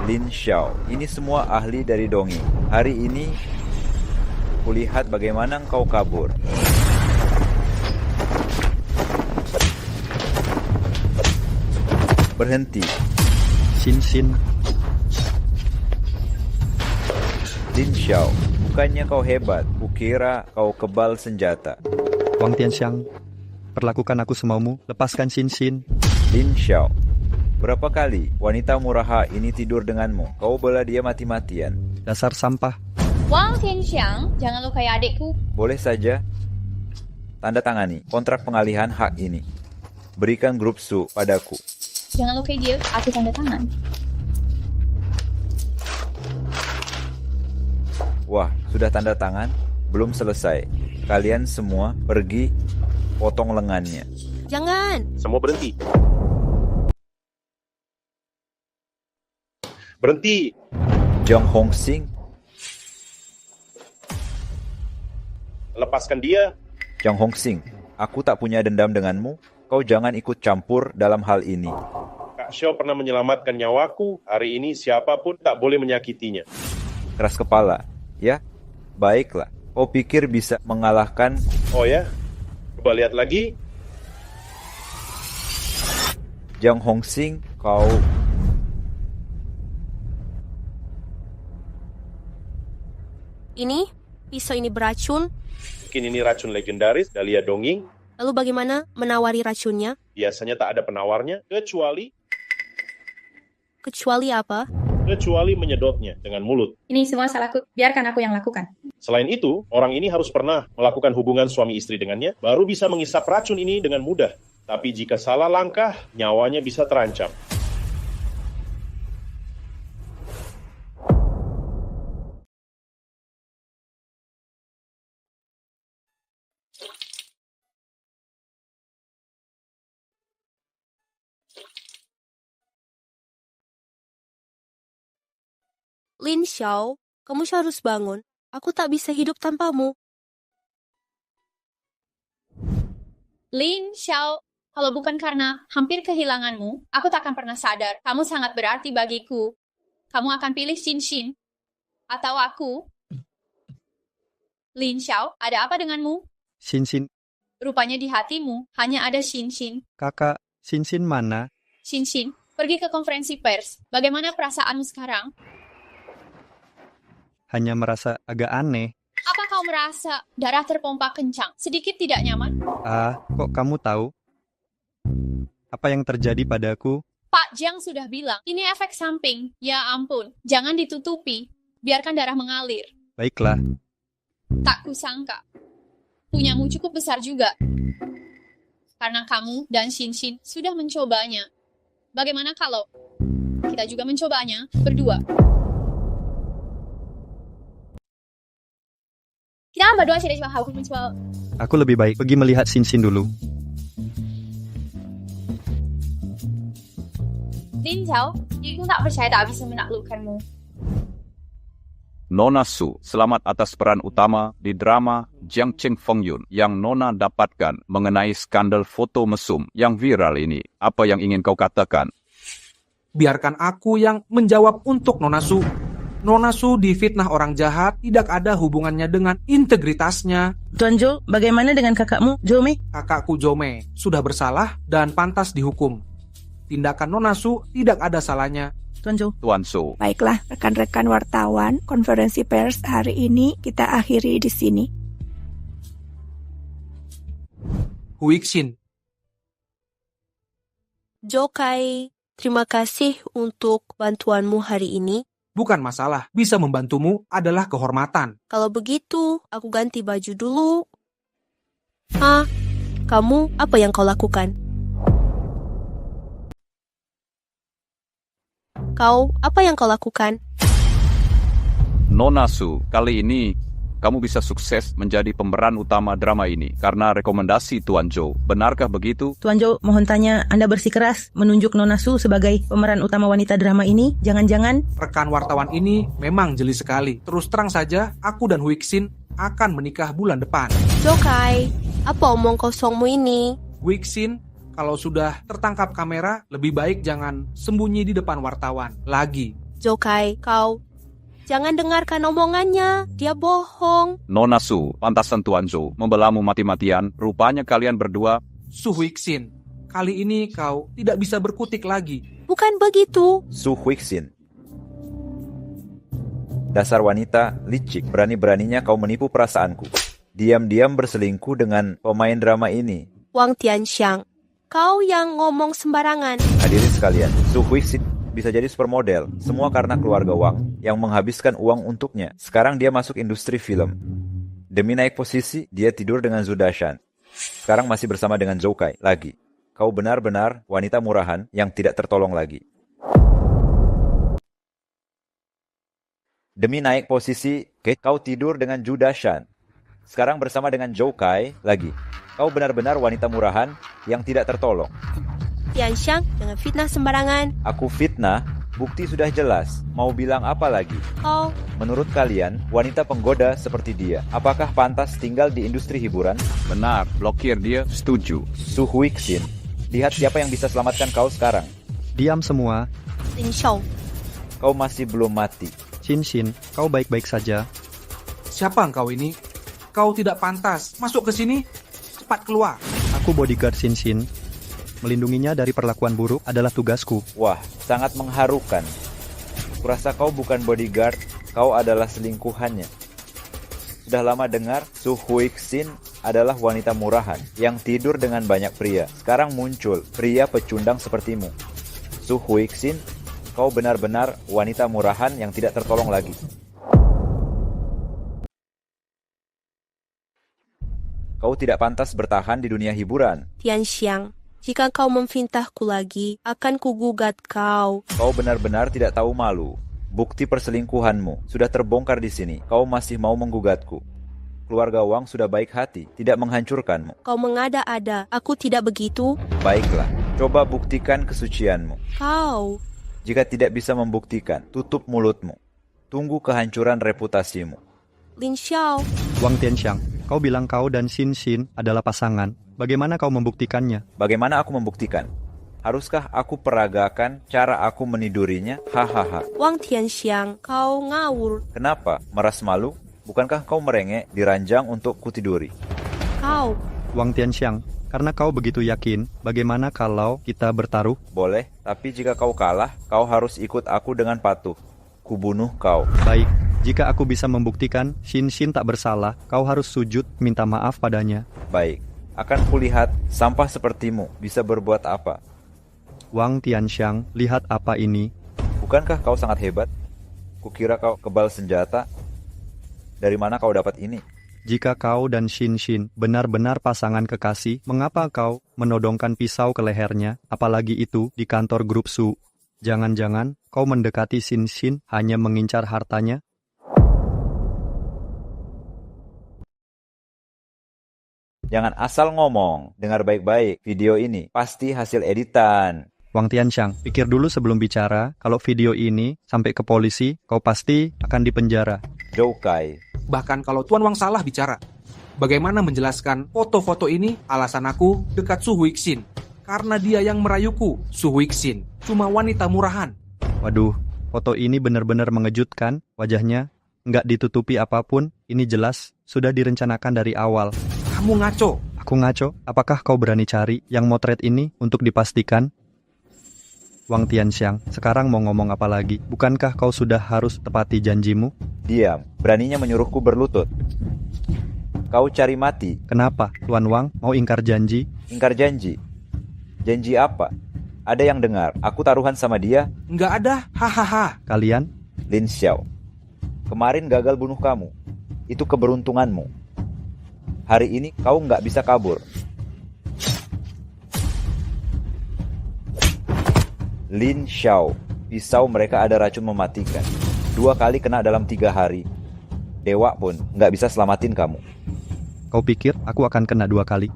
Lin Xiao, ini semua ahli dari dongeng. Hari ini, kulihat bagaimana engkau kabur. Berhenti. Xin. Lin Xiao, bukannya kau hebat, kukira kau kebal senjata. Wang Tianxiang, perlakukan aku semaumu, lepaskan Xin. Lin Xiao, berapa kali wanita muraha ini tidur denganmu? Kau bela dia mati-matian. Dasar sampah. Wang Tianxiang, jangan lukai adikku. Boleh saja. Tanda tangani kontrak pengalihan hak ini. Berikan grup Su padaku. Jangan lukai dia, aku tanda tangan. Wah, sudah tanda tangan? Belum selesai. Kalian semua pergi potong lengannya. Jangan. Semua berhenti. Berhenti. Jiang Hongsing, Lepaskan dia. Jiang Hongsing, aku tak punya dendam denganmu. Kau jangan ikut campur dalam hal ini. Kak Xiao pernah menyelamatkan nyawaku. Hari ini siapapun tak boleh menyakitinya. Keras kepala, ya? Baiklah, kau pikir bisa mengalahkan... Oh ya? Coba lihat lagi. Jiang Hongsing, kau... Ini, pisau ini beracun. Mungkin ini racun legendaris, Dahlia Donging. Lalu bagaimana menawari racunnya? Biasanya tak ada penawarnya, kecuali apa? Kecuali menyedotnya dengan mulut. Ini semua salahku, biarkan aku yang lakukan. Selain itu, orang ini harus pernah melakukan hubungan suami istri dengannya, baru bisa mengisap racun ini dengan mudah. Tapi jika salah langkah, nyawanya bisa terancam. Lin Xiao, kamu harus bangun. Aku tak bisa hidup tanpamu. Lin Xiao, kalau bukan karena hampir kehilanganmu, aku tak akan pernah sadar. Kamu sangat berarti bagiku. Kamu akan pilih Xin atau aku? Lin Xiao, ada apa denganmu? Xin, Rupanya di hatimu hanya ada Xin. kakak, Xin mana? Xin, pergi ke konferensi pers. Bagaimana perasaanmu sekarang? Hanya merasa agak aneh. Apa kau merasa darah terpompa kencang? Sedikit tidak nyaman? Kok kamu tahu? Apa yang terjadi padaku? Pak Jiang sudah bilang, ini efek samping. Ya ampun, jangan ditutupi. Biarkan darah mengalir. Baiklah. Tak kusangka. Punyamu cukup besar juga. Karena kamu dan Xin sudah mencobanya. Bagaimana kalau kita juga mencobanya berdua? Kita berdua sudah mencoba. Aku lebih baik pergi melihat Xin dulu. Lin Xiao, aku tak percaya tak bisa menaklukkanmu. Nona Su, selamat atas peran utama di drama Jiang Cheng Feng Yun yang Nona dapatkan mengenai skandal foto mesum yang viral ini. Apa yang ingin kau katakan? Biarkan aku yang menjawab untuk Nona Su. Nona Su difitnah orang jahat, tidak ada hubungannya dengan integritasnya. Tuan Zhou, bagaimana dengan kakakmu, Zhou Mei? Kakakku Zhou Mei sudah bersalah dan pantas dihukum. Tindakan Nona Su tidak ada salahnya. Tuan Zhou. Tuan Zhou. Baiklah, rekan-rekan wartawan, konferensi pers hari ini kita akhiri di sini. Huixin. Jokai, terima kasih untuk bantuanmu hari ini. Bukan masalah, bisa membantumu adalah kehormatan. Kalau begitu, aku ganti baju dulu. Kamu, apa yang kau lakukan? Apa yang kau lakukan? Nona Su, kali ini kamu bisa sukses menjadi pemeran utama drama ini karena rekomendasi Tuan Zhou. Benarkah begitu? Tuan Zhou, mohon tanya, Anda bersikeras menunjuk Nona Su sebagai pemeran utama wanita drama ini? Jangan-jangan? Rekan wartawan ini memang jeli sekali. Terus terang saja, aku dan Huixin akan menikah bulan depan. Jokai, apa omong kosongmu ini? Huixin, kalau sudah tertangkap kamera, lebih baik jangan sembunyi di depan wartawan lagi. Jokai, kau jangan dengarkan omongannya, dia bohong. Nona Su, pantasan Tuan Zhou membelamu mati-matian. Rupanya kalian berdua. Su Huixin, kali ini kau tidak bisa berkutik lagi. Bukan begitu. Su Huixin, dasar wanita licik, berani-beraninya kau menipu perasaanku. Diam-diam berselingkuh dengan pemain drama ini. Wang Tianxiang, kau yang ngomong sembarangan. Hadirin sekalian, Su Huixin bisa jadi supermodel. Semua karena keluarga Wang yang menghabiskan uang untuknya. Sekarang dia masuk industri film. Demi naik posisi, dia tidur dengan Zhu Dashan. Sekarang masih bersama dengan Zhou Kai lagi. Kau benar-benar wanita murahan yang tidak tertolong lagi. Demi naik posisi, kau tidur dengan Zhu Dashan. Sekarang bersama dengan Zhou Kai lagi. Kau benar-benar wanita murahan yang tidak tertolong. Tianxiang dengan fitnah sembarangan. Aku fitnah? Bukti sudah jelas. Mau bilang apa lagi? Kau. Menurut kalian, wanita penggoda seperti dia, apakah pantas tinggal di industri hiburan? Benar, blokir dia, setuju. Su Huixin, lihat siapa yang bisa selamatkan kau sekarang. Diam semua. Lin Xiao. Kau masih belum mati. Xin, kau baik-baik saja. Siapa engkau ini? Kau tidak pantas. Masuk ke sini. Cepat keluar. Aku bodyguard Xin. Melindunginya dari perlakuan buruk adalah tugasku. Wah, sangat mengharukan. Kurasa kau bukan bodyguard, kau adalah selingkuhannya. Sudah lama dengar, Su Huixin adalah wanita murahan yang tidur dengan banyak pria. Sekarang muncul pria pecundang sepertimu. Su Huixin, kau benar-benar wanita murahan yang tidak tertolong lagi. Kau tidak pantas bertahan di dunia hiburan. Tianxiang, jika kau memfitnahku lagi, akan kugugat kau. Kau benar-benar tidak tahu malu. Bukti perselingkuhanmu sudah terbongkar di sini. Kau masih mau menggugatku. Keluarga Wang sudah baik hati, tidak menghancurkanmu. Kau mengada-ada, aku tidak begitu. Baiklah, coba buktikan kesucianmu. Kau. Jika tidak bisa membuktikan, tutup mulutmu. Tunggu kehancuran reputasimu. Lin Xiao, Wang Tianxiang, kau bilang kau dan Xin adalah pasangan. Bagaimana kau membuktikannya? Bagaimana aku membuktikan? Haruskah aku peragakan cara aku menidurinya? Hahaha. Wang Tianxiang, kau ngawur. Kenapa? Meras malu? Bukankah kau merengek di ranjang untuk kutiduri? Kau, Wang Tianxiang, karena kau begitu yakin, bagaimana kalau kita bertaruh? Boleh, tapi jika kau kalah, kau harus ikut aku dengan patuh. Kubunuh kau. Baik, jika aku bisa membuktikan Xin tak bersalah, kau harus sujud minta maaf padanya. Baik, akan kulihat sampah sepertimu bisa berbuat apa. Wang Tianxiang, lihat apa ini. Bukankah kau sangat hebat? Kukira kau kebal senjata. Dari mana kau dapat ini? Jika kau dan Xin benar-benar pasangan kekasih, mengapa kau menodongkan pisau ke lehernya, apalagi itu di kantor grup Su? Jangan-jangan kau mendekati Xin hanya mengincar hartanya? Jangan asal ngomong. Dengar baik-baik, video ini pasti hasil editan. Wang Tianxiang, pikir dulu sebelum bicara. Kalau video ini sampai ke polisi, kau pasti akan dipenjara. Zhou Kai. Bahkan kalau Tuan Wang salah bicara, bagaimana menjelaskan foto-foto ini alasan aku dekat Su Huixin? Karena dia yang merayuku. Su Huixin cuma wanita murahan. Waduh, foto ini benar-benar mengejutkan. Wajahnya nggak ditutupi apapun. Ini jelas sudah direncanakan dari awal. Kamu ngaco. Aku ngaco? Apakah kau berani cari yang motret ini untuk dipastikan? Wang Tianxiang, sekarang mau ngomong apa lagi? Bukankah kau sudah harus tepati janjimu? Diam, beraninya menyuruhku berlutut. Kau cari mati. Kenapa? Tuan Wang mau ingkar janji? Ingkar janji? Janji apa? Ada yang dengar, aku taruhan sama dia? Nggak ada, hahaha. Kalian? Lin Xiao, kemarin gagal bunuh kamu. Itu keberuntunganmu. Hari ini kau nggak bisa kabur. Lin Xiao, pisau mereka ada racun mematikan. 2 kali kena dalam 3 hari. Dewa pun nggak bisa selamatin kamu. Kau pikir aku akan kena 2 kali?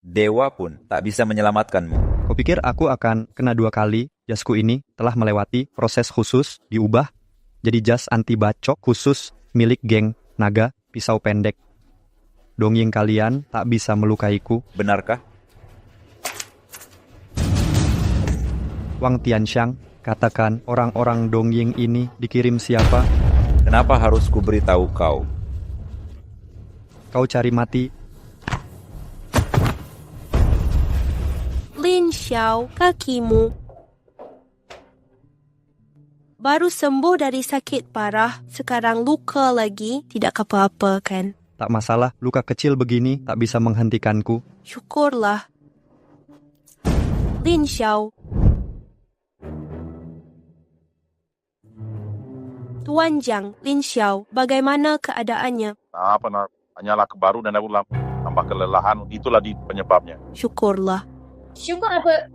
Dewa pun tak bisa menyelamatkanmu. Kau pikir aku akan kena 2 kali? Jasku ini telah melewati proses khusus, diubah jadi jas anti bacok khusus milik geng naga pisau pendek. Dongying kalian tak bisa melukaiku. Benarkah? Wang Tianxiang, katakan orang-orang Dongying ini dikirim siapa? Kenapa harus kuberitahu kau? Kau cari mati. Lin Xiao, kakimu. Baru sembuh dari sakit parah, sekarang luka lagi, tidak apa-apa kan? Tak masalah, luka kecil begini tak bisa menghentikanku. Syukurlah. Lin Xiao. Tuan Jiang, Lin Xiao, bagaimana keadaannya? Hanyalah kebaru dan aku tambah kelelahan, itulah penyebabnya. Syukurlah. Syukur apa?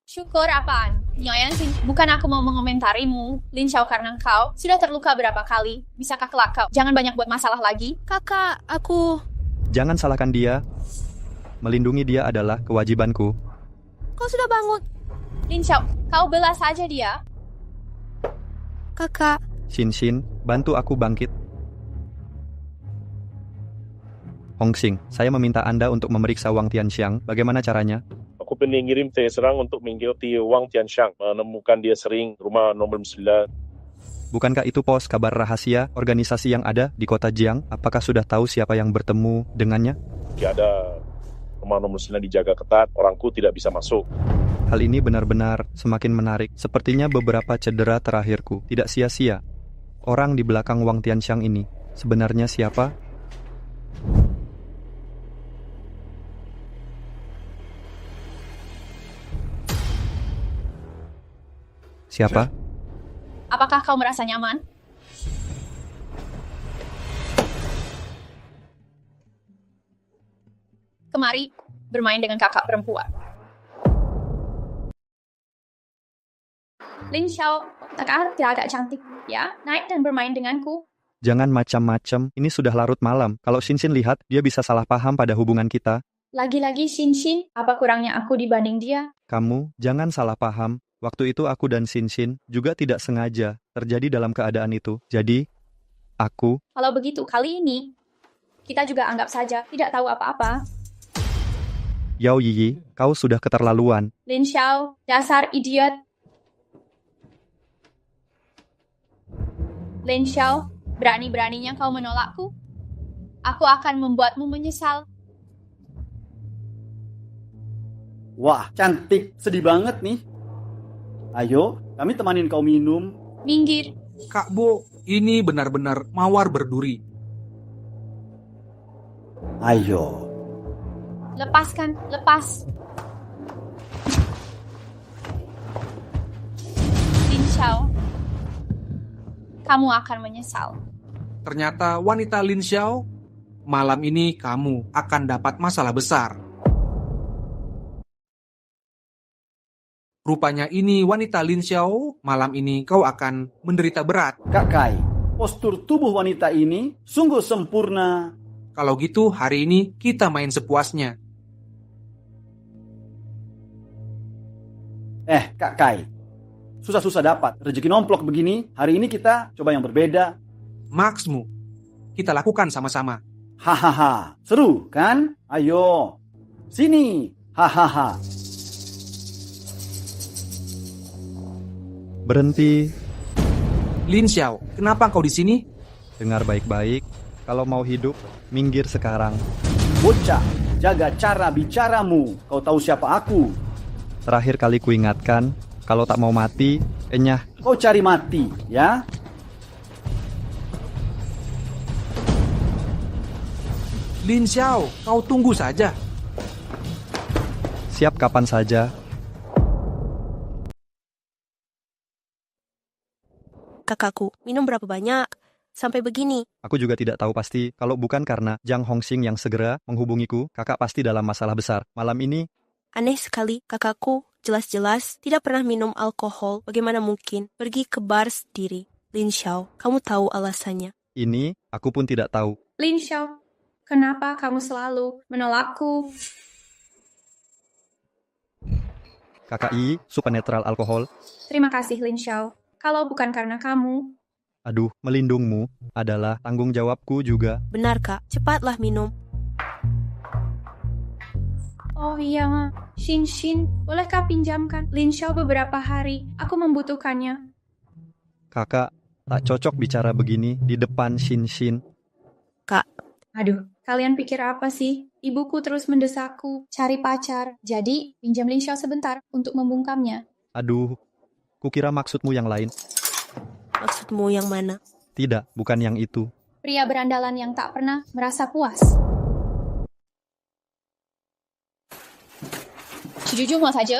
Syukur apaan? Nyoyan sih, bukan aku mau mengomentarimu, Lin Xiao, karena kau sudah terluka berapa kali. Bisakah kelak kau jangan banyak buat masalah lagi? Kakak, aku... Jangan salahkan dia. Melindungi dia adalah kewajibanku. Kau sudah bangun. Lin Xiao, kau belas saja dia. Kakak. Xin, bantu aku bangkit. Hongxing, saya meminta Anda untuk memeriksa Wang Tianxiang. Bagaimana caranya? Aku pengen ngirim serang untuk mengikuti Wang Tianxiang, menemukan dia sering rumah nomor 9. Bukankah itu pos kabar rahasia organisasi yang ada di kota Jiang? Apakah sudah tahu siapa yang bertemu dengannya? Jika ada rumah nomor 9 dijaga ketat, orangku tidak bisa masuk. Hal ini benar-benar semakin menarik. Sepertinya beberapa cedera terakhirku tidak sia-sia. Orang di belakang Wang Tianxiang ini sebenarnya siapa? Siapa? Apakah kau merasa nyaman? Kemari, bermain dengan kakak perempuan. Lin Xiao, tak agak cantik, ya? Naik dan bermain denganku. Jangan macam-macam, ini sudah larut malam. Kalau Xin lihat, dia bisa salah paham pada hubungan kita. Lagi-lagi Shinshin, apa kurangnya aku dibanding dia? Kamu jangan salah paham. Waktu itu aku dan Shinshin juga tidak sengaja terjadi dalam keadaan itu. Jadi, aku... Kalau begitu, kali ini, kita juga anggap saja tidak tahu apa-apa. Yao Yiyi, kau sudah keterlaluan. Lin Xiao, dasar idiot. Lin Xiao, berani-beraninya kau menolakku? Aku akan membuatmu menyesal. Wah, cantik. Sedih banget nih. Ayo, kami temanin kau minum. Minggir. Kak Bo, ini benar-benar mawar berduri. Ayo. Lepaskan, lepas. Lin Xiao, kamu akan menyesal. Ternyata wanita Lin Xiao, malam ini kamu akan dapat masalah besar. Rupanya ini wanita Lin Xiao, malam ini kau akan menderita berat. Kak Kai, postur tubuh wanita ini sungguh sempurna. Kalau gitu hari ini kita main sepuasnya. Kak Kai, susah-susah dapat rezeki nomplok begini. Hari ini kita coba yang berbeda. Maksmu, kita lakukan sama-sama. Hahaha, seru kan? Ayo, sini. Hahaha. Berhenti. Lin Xiao, kenapa kau di sini? Dengar baik-baik. Kalau mau hidup, minggir sekarang. Bocah, jaga cara bicaramu. Kau tahu siapa aku? Terakhir kali kuingatkan, kalau tak mau mati, enyah. Kau cari mati, ya? Lin Xiao, kau tunggu saja. Siap kapan saja. Kakakku, minum berapa banyak? Sampai begini. Aku juga tidak tahu pasti. Kalau bukan karena Jiang Hongxing yang segera menghubungiku, kakak pasti dalam masalah besar. Malam ini... Aneh sekali, kakakku jelas-jelas tidak pernah minum alkohol. Bagaimana mungkin pergi ke bar sendiri? Lin Xiao, kamu tahu alasannya. Ini, aku pun tidak tahu. Lin Xiao, kenapa kamu selalu menolakku? KKI, supernatural alkohol. Terima kasih, Lin Xiao. Kalau bukan karena kamu... Aduh, melindungmu adalah tanggung jawabku juga. Benar, Kak. Cepatlah minum. Oh iya, Shinshin, bolehkah pinjamkan Lin Xiao beberapa hari? Aku membutuhkannya. Kakak, tak cocok bicara begini di depan Shinshin. Kak. Aduh, kalian pikir apa sih? Ibuku terus mendesakku cari pacar. Jadi, pinjam Lin Xiao sebentar untuk membungkamnya. Aduh, kukira maksudmu yang lain. Maksudmu yang mana? Tidak, bukan yang itu. Pria berandalan yang tak pernah merasa puas. Sejujurnya saja,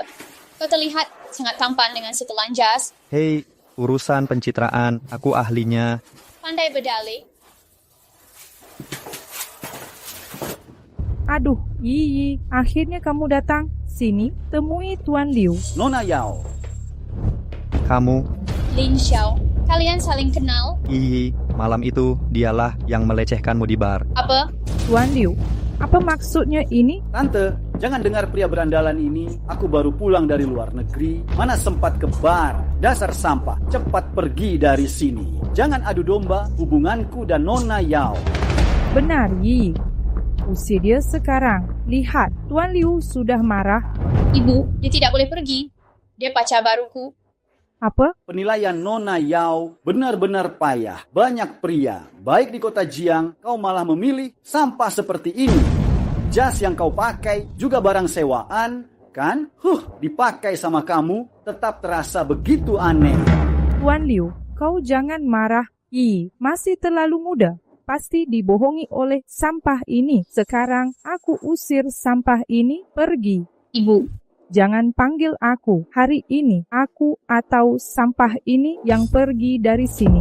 kau terlihat sangat tampan dengan setelan jas. Hei, urusan pencitraan, aku ahlinya. Pandai berdalih. Aduh, Yiyi, akhirnya kamu datang. Sini, temui Tuan Liu. Nona Yao. Kamu. Lin Xiao, kalian saling kenal? Yiyi, malam itu dialah yang melecehkanmu di bar. Apa? Tuan Liu, apa maksudnya ini? Tante, jangan dengar pria berandalan ini. Aku baru pulang dari luar negeri. Mana sempat ke bar. Dasar sampah, cepat pergi dari sini. Jangan adu domba hubunganku dan Nona Yao. Benar, Yi. Usir dia sekarang. Lihat, Tuan Liu sudah marah. Ibu, dia tidak boleh pergi. Dia pacar baruku. Apa? Penilaian Nona Yao benar-benar payah. Banyak pria, baik di kota Jiang, kau malah memilih sampah seperti ini. Jas yang kau pakai juga barang sewaan, kan? Dipakai sama kamu, tetap terasa begitu aneh. Tuan Liu, kau jangan marah. Yi, masih terlalu muda. Pasti dibohongi oleh sampah ini. Sekarang aku usir sampah ini pergi. Ibu, jangan panggil aku. Hari ini aku atau sampah ini yang pergi dari sini.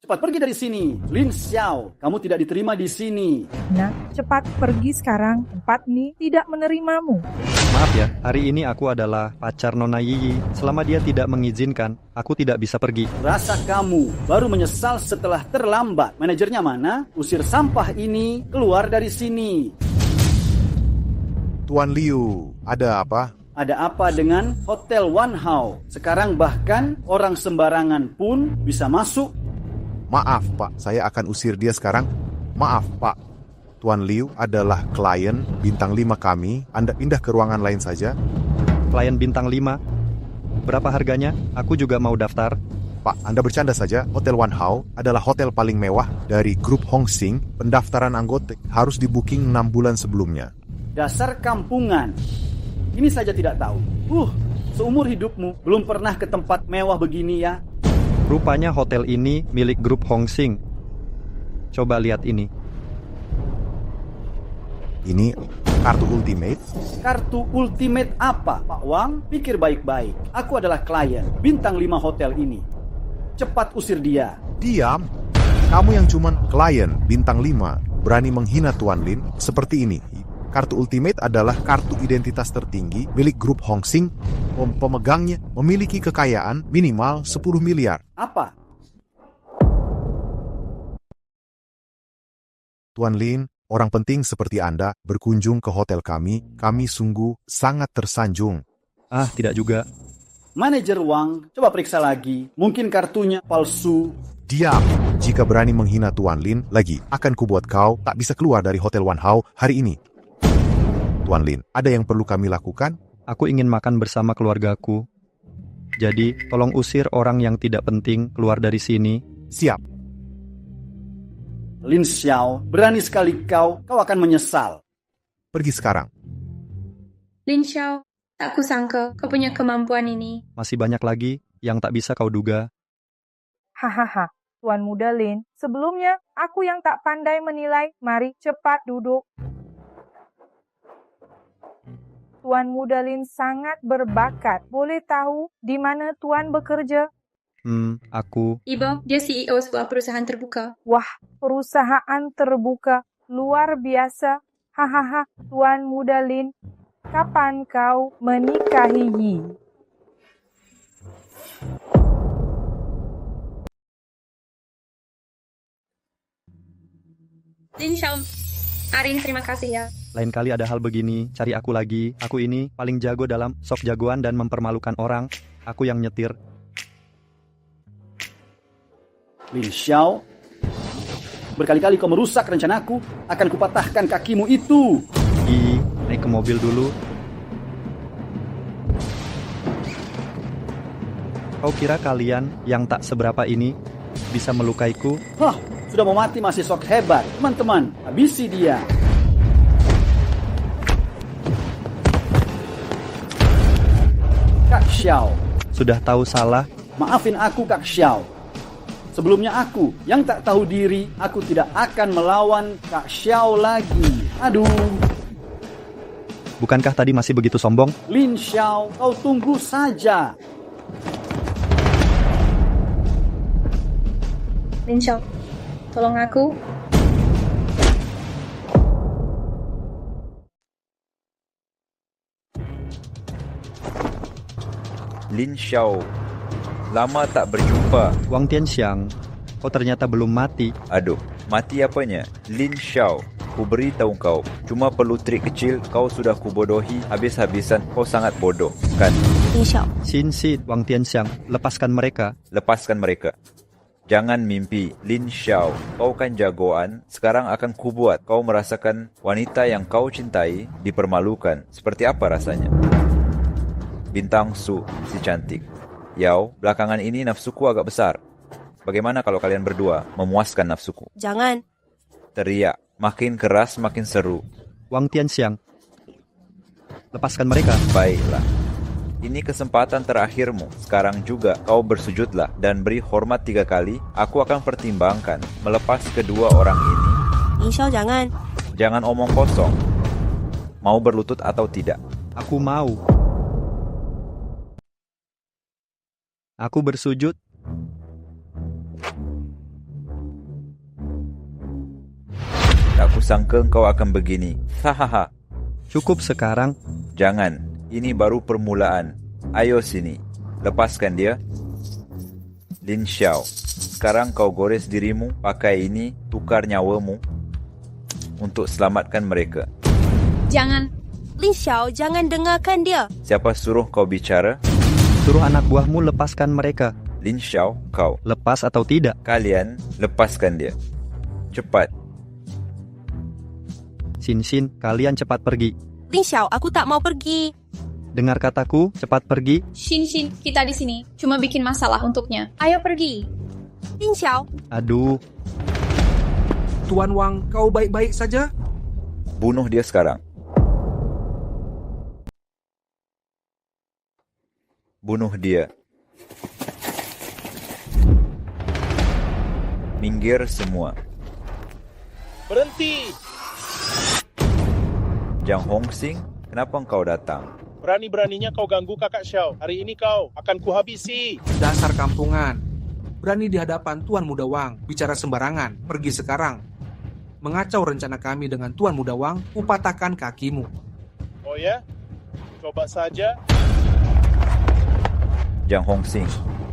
cepat pergi dari sini. Lin Xiao, kamu tidak diterima di sini. Nah, cepat pergi sekarang. Tempat ini tidak menerimamu. Maaf ya, hari ini aku adalah pacar Nona Yiyi. Selama dia tidak mengizinkan, aku tidak bisa pergi. Rasa kamu baru menyesal setelah terlambat. Manajernya mana? Usir sampah ini keluar dari sini. Tuan Liu, ada apa? Ada apa dengan Hotel Wanhao? Sekarang bahkan orang sembarangan pun bisa masuk. Maaf, Pak. Saya akan usir dia sekarang. Maaf, Pak. Tuan Liu adalah klien bintang 5 kami. Anda pindah ke ruangan lain saja. Klien bintang 5? Berapa harganya? Aku juga mau daftar. Pak, Anda bercanda saja. Hotel Wanhao adalah hotel paling mewah dari grup Hong Sing. Pendaftaran anggota harus di-booking 6 bulan sebelumnya. Dasar kampungan. Ini saja tidak tahu. Seumur hidupmu belum pernah ke tempat mewah begini ya. Rupanya hotel ini milik grup Hong Sing. Coba lihat ini. Ini kartu ultimate. Kartu ultimate apa, Pak Wang? Pikir baik-baik. Aku adalah klien bintang 5 hotel ini. Cepat usir dia. Diam. Kamu yang cuman klien bintang 5 berani menghina Tuan Lin seperti ini. Kartu ultimate adalah kartu identitas tertinggi milik grup Hong Sing. Pemegangnya memiliki kekayaan minimal 10 miliar. Apa? Tuan Lin, orang penting seperti Anda berkunjung ke hotel kami sungguh sangat tersanjung. Tidak juga. Manajer Wang, coba periksa lagi. Mungkin kartunya palsu. Diam. Jika berani menghina Tuan Lin lagi, akan kubuat kau tak bisa keluar dari Hotel Wanhao hari ini. Tuan Lin, ada yang perlu kami lakukan? Aku ingin makan bersama keluargaku. Jadi, tolong usir orang yang tidak penting keluar dari sini. Siap. Lin Xiao, berani sekali kau akan menyesal. Pergi sekarang. Lin Xiao, tak kusangka kau punya kemampuan ini. Masih banyak lagi yang tak bisa kau duga. Hahaha, Tuan Muda Lin. Sebelumnya, aku yang tak pandai menilai. Mari cepat duduk. Tuan Muda Lin sangat berbakat. Boleh tahu di mana Tuan bekerja? Aku. Ibu, dia CEO sebuah perusahaan terbuka. Wah, perusahaan terbuka. Luar biasa. Hahaha, Tuan Muda Lin. Kapan kau menikahi Yi? Lin Xiao, Arin, terima kasih ya. Lain kali ada hal begini, cari aku lagi. Aku ini paling jago dalam sok jagoan dan mempermalukan orang. Aku yang nyetir. Lin Xiao, berkali-kali kau merusak rencanaku. Akan kupatahkan kakimu itu. Naik ke mobil dulu. Kau kira kalian yang tak seberapa ini bisa melukaiku? Sudah mau mati masih sok hebat. Teman-teman, habisi dia. Kak Xiao. Sudah tahu salah? Maafin aku, Kak Xiao. Sebelumnya aku yang tak tahu diri, aku tidak akan melawan Kak Xiao lagi. Aduh. Bukankah tadi masih begitu sombong? Lin Xiao, kau tunggu saja. Lin Xiao, tolong aku. Lin Xiao, lama tak berjumpa. Wang Tianxiang, kau ternyata belum mati. Aduh, mati apanya? Lin Xiao, ku beritahu kau, cuma perlu trik kecil, kau sudah kubodohi habis-habisan. Kau sangat bodoh, kan? Lin Xiao. Xin, Wang Tianxiang, lepaskan mereka. Lepaskan mereka. Jangan mimpi, Lin Xiao. Kau kan jagoan, sekarang akan kubuat kau merasakan wanita yang kau cintai dipermalukan. Seperti apa rasanya? Bintang Su, si cantik. Yao, belakangan ini nafsuku agak besar. Bagaimana kalau kalian berdua memuaskan nafsuku? Jangan. Teriak, makin keras makin seru. Wang Tianxiang, lepaskan mereka. Baiklah. Ini kesempatan terakhirmu. Sekarang juga kau bersujudlah dan beri hormat 3 kali. Aku akan pertimbangkan melepas kedua orang ini. Lin Xiao, jangan. Jangan omong kosong. Mau berlutut atau tidak? Aku mau. Aku bersujud. Tak kusangka engkau akan begini. Hahaha. Cukup sekarang. Jangan, ini baru permulaan. Ayo sini, lepaskan dia. Lin Xiao, sekarang kau gores dirimu, pakai ini, tukar nyawamu untuk selamatkan mereka. Jangan. Lin Xiao, jangan dengarkan dia. Siapa suruh kau bicara? Suruh anak buahmu lepaskan mereka. Lin Xiao, kau. Lepas atau tidak? Kalian, lepaskan dia. Cepat. Xin, kalian cepat pergi. Lin Xiao, aku tak mau pergi. Dengar kataku, cepat pergi. Xin, kita di sini cuma bikin masalah untuknya. Ayo pergi. Lin Xiao. Aduh. Tuan Wang, kau baik-baik saja? Bunuh dia sekarang. Bunuh dia. Minggir semua. Berhenti! Jiang Hongxing, kenapa engkau datang? Berani-beraninya kau ganggu kakak Xiao. Hari ini kau akan kuhabisi. Dasar kampungan. Berani di hadapan Tuan Muda Wang, bicara sembarangan, pergi sekarang. Mengacau rencana kami dengan Tuan Muda Wang, kupatahkan kakimu. Oh ya? Coba saja. Jiang Hongxing,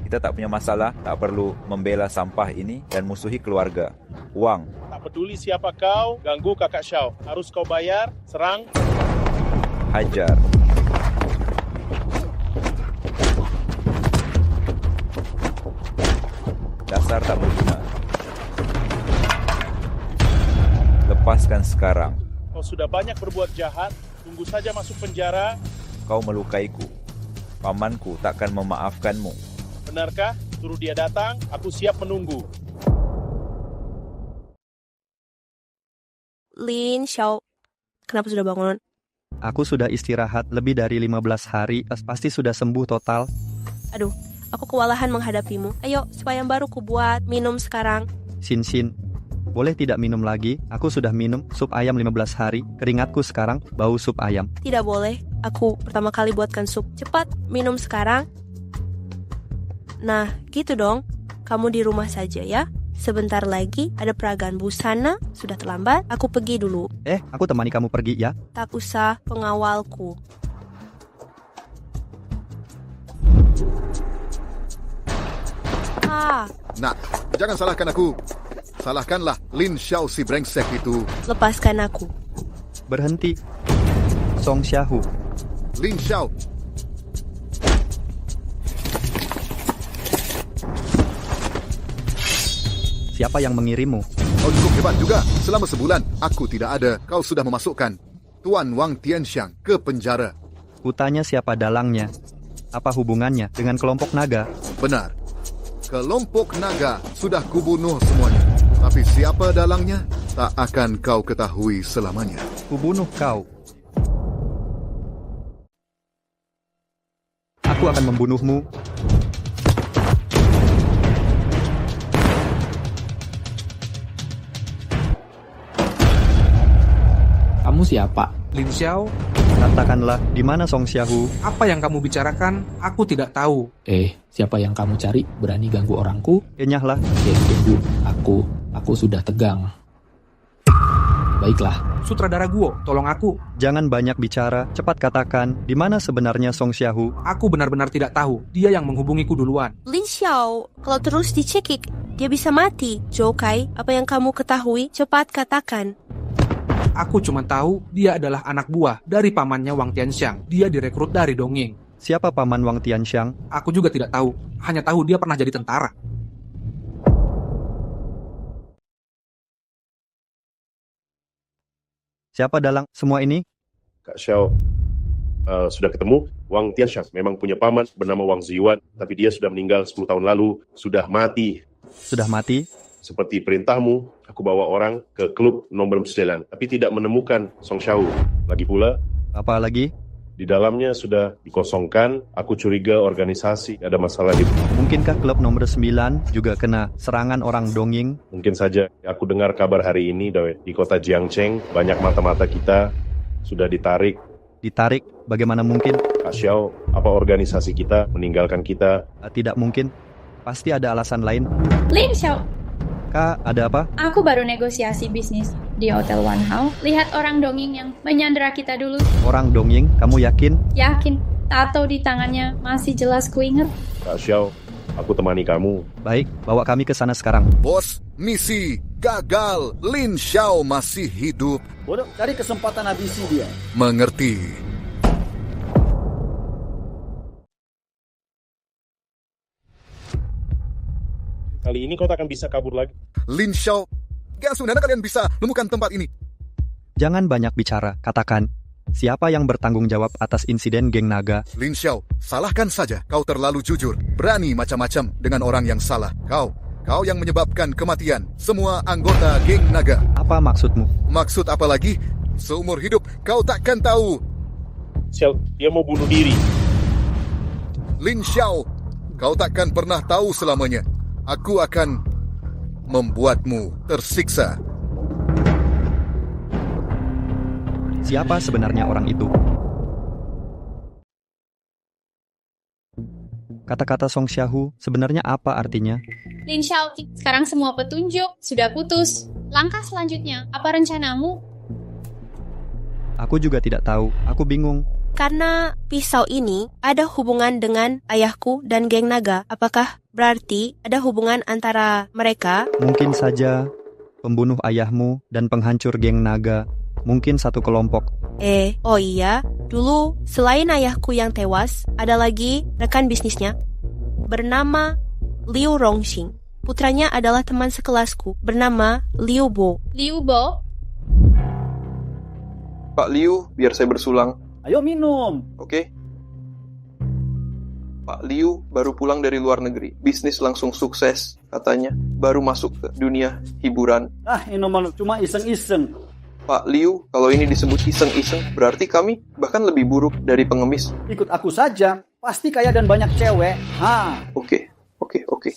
kita tak punya masalah, tak perlu membela sampah ini dan musuhi keluarga. Wang. Tak peduli siapa kau, ganggu kakak Xiao. Harus kau bayar, serang. Hajar. Dasar tak berguna. Lepaskan sekarang. Kau sudah banyak berbuat jahat, tunggu saja masuk penjara. Kau melukaiku. Pamanku takkan memaafkanmu. Benarkah? Suruh dia datang, aku siap menunggu. Lin Xiao, kenapa sudah bangun? Aku sudah istirahat lebih dari 15 hari, pasti sudah sembuh total. Aduh, aku kewalahan menghadapimu. Ayo, supaya yang baru ku buat minum sekarang. Xin, boleh tidak minum lagi? Aku sudah minum sup ayam 15 hari. Keringatku sekarang bau sup ayam. Tidak boleh, aku pertama kali buatkan sup. Cepat, minum sekarang. Nah, gitu dong. Kamu di rumah saja ya. Sebentar lagi ada peragaan busana. Sudah terlambat, aku pergi dulu. Aku temani kamu pergi ya. Tak usah, pengawalku. Nak, jangan salahkan aku. Salahkanlah Lin Xiao si brengsek itu. Lepaskan aku. Berhenti. Song Xiaohu. Lin Xiao. Siapa yang mengirimmu? Kau cukup hebat juga. Selama sebulan, aku tidak ada. Kau sudah memasukkan Tuan Wang Tianxiang ke penjara. Kutanya siapa dalangnya. Apa hubungannya dengan kelompok naga? Benar. Kelompok naga sudah kubunuh semuanya. Tapi siapa dalangnya, tak akan kau ketahui selamanya. Kubunuh kau. Aku akan membunuhmu. Kamu siapa? Lin Xiao. Katakanlah, di mana Song Xiaohu? Apa yang kamu bicarakan, aku tidak tahu. Siapa yang kamu cari? Berani ganggu orangku? Kenyahlah. Tunggu, aku sudah tegang. Baiklah. Sutradara Guo, tolong aku. Jangan banyak bicara, cepat katakan, di mana sebenarnya Song Xiaohu? Aku benar-benar tidak tahu, dia yang menghubungiku duluan. Lin Xiao, kalau terus dicekik, dia bisa mati. Zhou Kai, apa yang kamu ketahui, cepat katakan. Aku cuma tahu dia adalah anak buah dari pamannya Wang Tianxiang. Dia direkrut dari Dongying. Siapa paman Wang Tianxiang? Aku juga tidak tahu. Hanya tahu dia pernah jadi tentara. Siapa dalang semua ini? Kak Xiao sudah ketemu. Wang Tianxiang memang punya paman bernama Wang Ziyuan. Tapi dia sudah meninggal 10 tahun lalu. Sudah mati. Sudah mati? Seperti perintahmu, aku bawa orang ke klub nomor 9, tapi tidak menemukan Song Xiaohu. Lagi pula, apa lagi? Di dalamnya sudah dikosongkan. Aku curiga organisasi ada masalah di. Mungkinkah klub nomor 9 juga kena serangan orang Dongying? Mungkin saja. Aku dengar kabar hari ini di kota Jiangcheng banyak mata-mata kita sudah ditarik. Ditarik? Bagaimana mungkin? Kak Xiao, apa organisasi kita meninggalkan kita? Tidak mungkin. Pasti ada alasan lain. Lin Xiao. Kak, ada apa? Aku baru negosiasi bisnis di Hotel Wan Hao. Lihat orang dongeng yang menyandera kita dulu. Orang dongeng, kamu yakin? Yakin, tato di tangannya masih jelas kuinget. Kak Xiao, aku temani kamu. Baik, bawa kami ke sana sekarang. Bos, misi gagal. Lin Xiao masih hidup. Bodoh, cari kesempatan habisi dia. Mengerti. Kali ini kau tak akan bisa kabur lagi. Lin Xiao, gak sebenarnya kalian bisa menemukan tempat ini. Jangan banyak bicara, katakan. Siapa yang bertanggung jawab atas insiden geng naga? Lin Xiao, salahkan saja. Kau terlalu jujur. Berani macam-macam dengan orang yang salah. Kau yang menyebabkan kematian semua anggota geng naga. Apa maksudmu? Maksud apa lagi? Seumur hidup kau takkan tahu. Xiao, dia mau bunuh diri. Lin Xiao, kau takkan pernah tahu selamanya. Aku akan membuatmu tersiksa. Siapa sebenarnya orang itu? Kata-kata Song Xiaohu sebenarnya apa artinya? Lin Xiao, sekarang semua petunjuk sudah putus. Langkah selanjutnya, apa rencanamu? Aku juga tidak tahu, aku bingung. Karena pisau ini ada hubungan dengan ayahku dan geng naga. Apakah berarti ada hubungan antara mereka? Mungkin saja pembunuh ayahmu dan penghancur geng naga. Mungkin satu kelompok. Oh iya, dulu selain ayahku yang tewas, ada lagi rekan bisnisnya bernama Liu Rongxing. Putranya adalah teman sekelasku bernama Liu Bo. Liu Bo? Pak Liu, biar saya bersulang. Ayo minum. Oke. Pak Liu baru pulang dari luar negeri. Bisnis langsung sukses, katanya. Baru masuk ke dunia hiburan. Ini cuma iseng-iseng. Pak Liu, kalau ini disebut iseng-iseng, berarti kami bahkan lebih buruk dari pengemis. Ikut aku saja. Pasti kaya dan banyak cewek. Oke.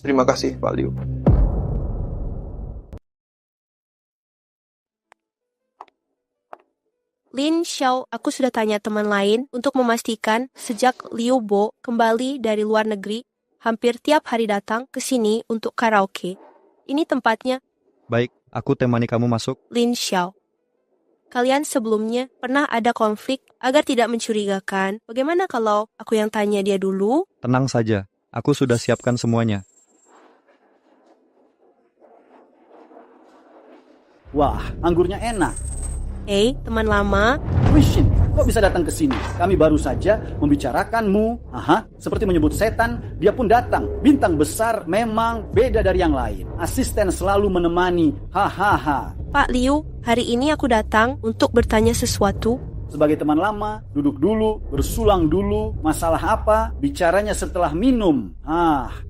Terima kasih, Pak Liu. Lin Xiao, aku sudah tanya teman lain untuk memastikan sejak Liu Bo kembali dari luar negeri, hampir tiap hari datang ke sini untuk karaoke. Ini tempatnya. Baik, aku temani kamu masuk. Lin Xiao, kalian sebelumnya pernah ada konflik agar tidak mencurigakan. Bagaimana kalau aku yang tanya dia dulu? Tenang saja, aku sudah siapkan semuanya. Wah, anggurnya enak. Teman lama. Wishin, kok bisa datang ke sini? Kami baru saja membicarakanmu. Seperti menyebut setan, dia pun datang. Bintang besar memang beda dari yang lain. Asisten selalu menemani. Hahaha. Pak Liu, hari ini aku datang untuk bertanya sesuatu. Sebagai teman lama, duduk dulu, bersulang dulu. Masalah apa? Bicaranya setelah minum.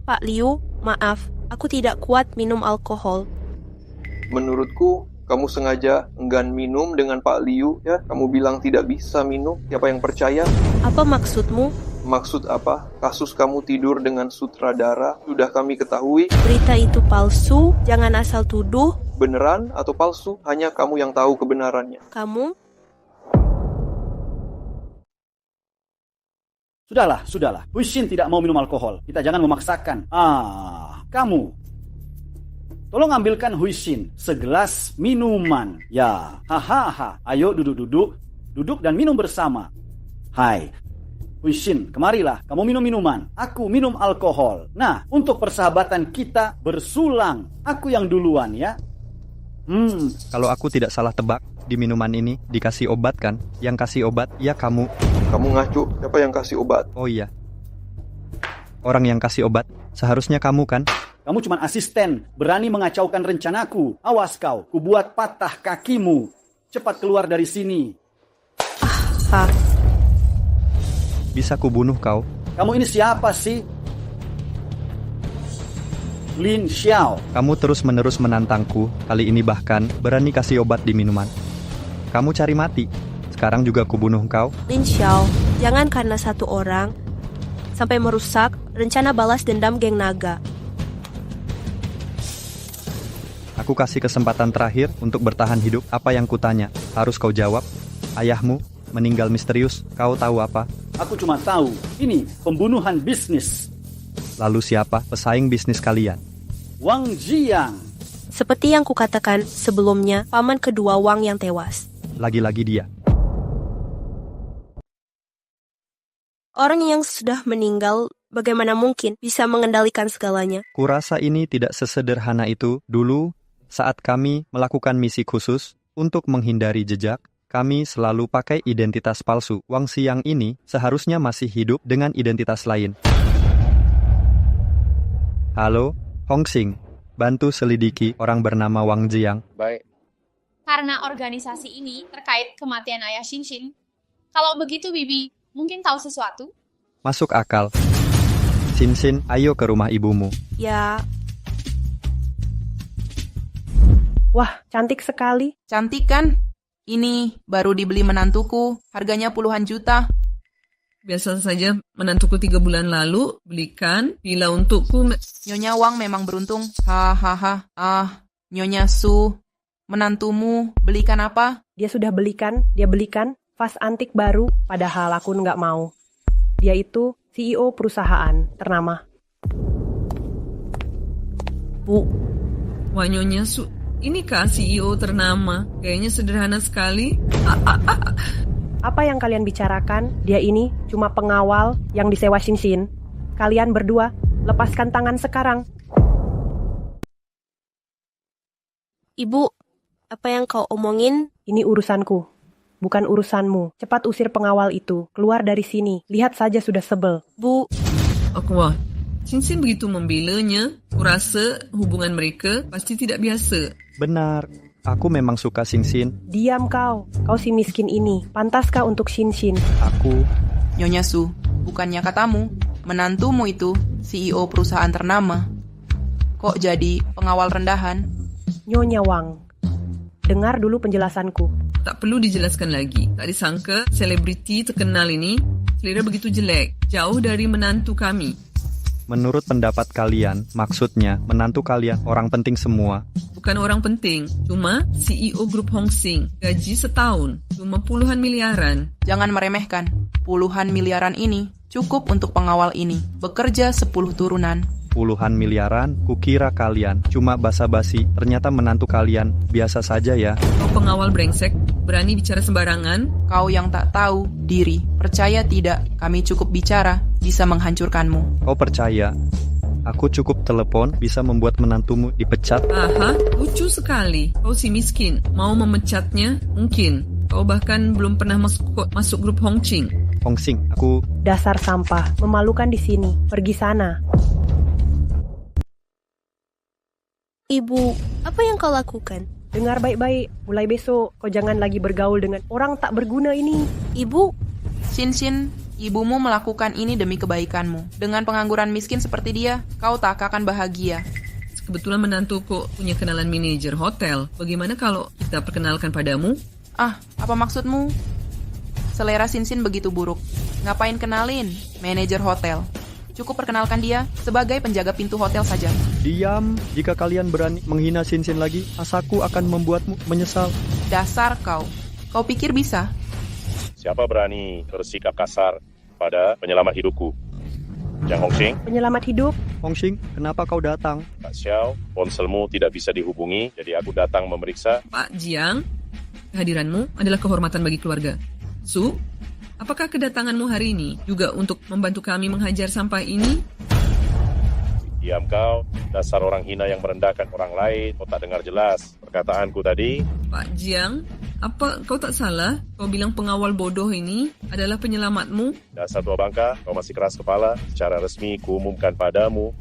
Pak Liu, maaf, aku tidak kuat minum alkohol. Menurutku, kamu sengaja enggan minum dengan Pak Liu, ya? Kamu bilang tidak bisa minum. Siapa yang percaya? Apa maksudmu? Maksud apa? Kasus kamu tidur dengan sutradara sudah kami ketahui. Berita itu palsu, jangan asal tuduh. Beneran atau palsu? Hanya kamu yang tahu kebenarannya. Kamu? Sudahlah. Wishin tidak mau minum alkohol. Kita jangan memaksakan. Kamu. Tolong ambilkan Huishin segelas minuman. Ya, hahaha. Ayo duduk dan minum bersama. Hai, Huishin, kemarilah. Kamu minum minuman. Aku minum alkohol. Nah, untuk persahabatan kita bersulang. Aku yang duluan ya. Kalau aku tidak salah tebak, di minuman ini dikasih obat kan? Yang kasih obat, ya kamu. Kamu ngaco. Siapa yang kasih obat? Oh iya. Orang yang kasih obat, seharusnya kamu kan? Kamu cuma asisten, berani mengacaukan rencanaku. Awas kau, kubuat patah kakimu. Cepat keluar dari sini. Bisa kubunuh kau. Kamu ini siapa sih? Lin Xiao. Kamu terus-menerus menantangku, kali ini bahkan berani kasih obat di minuman. Kamu cari mati. Sekarang juga kubunuh kau. Lin Xiao, jangan karena satu orang sampai merusak rencana balas dendam geng naga. Aku kasih kesempatan terakhir untuk bertahan hidup. Apa yang kutanya? Harus kau jawab. Ayahmu meninggal misterius. Kau tahu apa? Aku cuma tahu, ini pembunuhan bisnis. Lalu siapa pesaing bisnis kalian? Wang Jiang. Seperti yang kukatakan sebelumnya, paman kedua Wang yang tewas. Lagi-lagi dia. Orang yang sudah meninggal, bagaimana mungkin bisa mengendalikan segalanya? Kurasa ini tidak sesederhana itu. Dulu, saat kami melakukan misi khusus untuk menghindari jejak, kami selalu pakai identitas palsu. Wang Xiang ini seharusnya masih hidup dengan identitas lain. Halo, Hong Xing. Bantu selidiki orang bernama Wang Jiang. Baik. Karena organisasi ini terkait kematian ayah Xin. Kalau begitu, Bibi mungkin tahu sesuatu. Masuk akal. Xin, ayo ke rumah ibumu. Ya. Wah, cantik sekali. Cantik kan? Ini baru dibeli menantuku. Harganya puluhan juta. Biasa saja menantuku 3 bulan lalu belikan bila untukku. Nyonya Wang memang beruntung. Hahaha. Nyonya Su, menantumu belikan apa? Dia sudah belikan, vas antik baru, padahal aku nggak mau. Dia itu CEO perusahaan ternama. Bu. Wah, Nyonya Su, ini kah CEO ternama? Kayaknya sederhana sekali. Apa yang kalian bicarakan? Dia ini cuma pengawal yang disewa Xin. Kalian berdua, lepaskan tangan sekarang. Ibu, apa yang kau omongin? Ini urusanku, bukan urusanmu. Cepat usir pengawal itu, keluar dari sini. Lihat saja sudah sebel. Bu. Wah, Xin begitu membelanya. Kurasa hubungan mereka pasti tidak biasa. Benar. Aku memang suka Xin. Diam kau si miskin ini. Pantaskah untuk Xin? Aku. Nyonya Su, bukannya katamu, menantumu itu CEO perusahaan ternama. Kok jadi pengawal rendahan? Nyonya Wang, dengar dulu penjelasanku. Tak perlu dijelaskan lagi. Tak disangka selebriti terkenal ini selera begitu jelek. Jauh dari menantu kami. Menurut pendapat kalian, maksudnya menantu kalian orang penting semua. Bukan orang penting, cuma CEO grup Hong Xing. Gaji setahun, cuma puluhan miliaran. Jangan meremehkan. Puluhan miliaran ini cukup untuk pengawal ini. Bekerja 10 turunan. Puluhan miliaran, kukira kalian cuma basa-basi. Ternyata menantu kalian biasa saja ya. Kau pengawal brengsek, berani bicara sembarangan? Kau yang tak tahu diri. Percaya tidak, kami cukup bicara, bisa menghancurkanmu. Kau percaya? Aku cukup telepon bisa membuat menantumu dipecat. Aha, lucu sekali. Kau si miskin, mau memecatnya? Mungkin. Kau bahkan belum pernah masuk grup Hong Xing. Hong Xing, aku... Dasar sampah, memalukan di sini. Pergi sana. Ibu, apa yang kau lakukan? Dengar baik-baik, mulai besok kau jangan lagi bergaul dengan orang tak berguna ini. Ibu, Xin, ibumu melakukan ini demi kebaikanmu. Dengan pengangguran miskin seperti dia, kau tak akan bahagia. Kebetulan menantuku punya kenalan manajer hotel. Bagaimana kalau kita perkenalkan padamu? Apa maksudmu? Selera Xin begitu buruk. Ngapain kenalin manajer hotel? Cukup perkenalkan dia sebagai penjaga pintu hotel saja. Diam, jika kalian berani menghina Xin lagi, asaku akan membuatmu menyesal. Dasar kau pikir bisa? Siapa berani bersikap kasar pada penyelamat hidupku? Jiang Hongxing? Penyelamat hidup? Hongxing, kenapa kau datang? Pak Xiao, ponselmu tidak bisa dihubungi, jadi aku datang memeriksa. Pak Jiang, kehadiranmu adalah kehormatan bagi keluarga. Su, apakah kedatanganmu hari ini juga untuk membantu kami menghajar sampah ini? Diam kau, dasar orang hina yang merendahkan orang lain. Kau tak dengar jelas perkataanku tadi? Pak Jiang, apa kau tak salah? Kau bilang pengawal bodoh ini adalah penyelamatmu? Dasar tua bangka, kau masih keras kepala. Secara resmi kuumumkan padamu,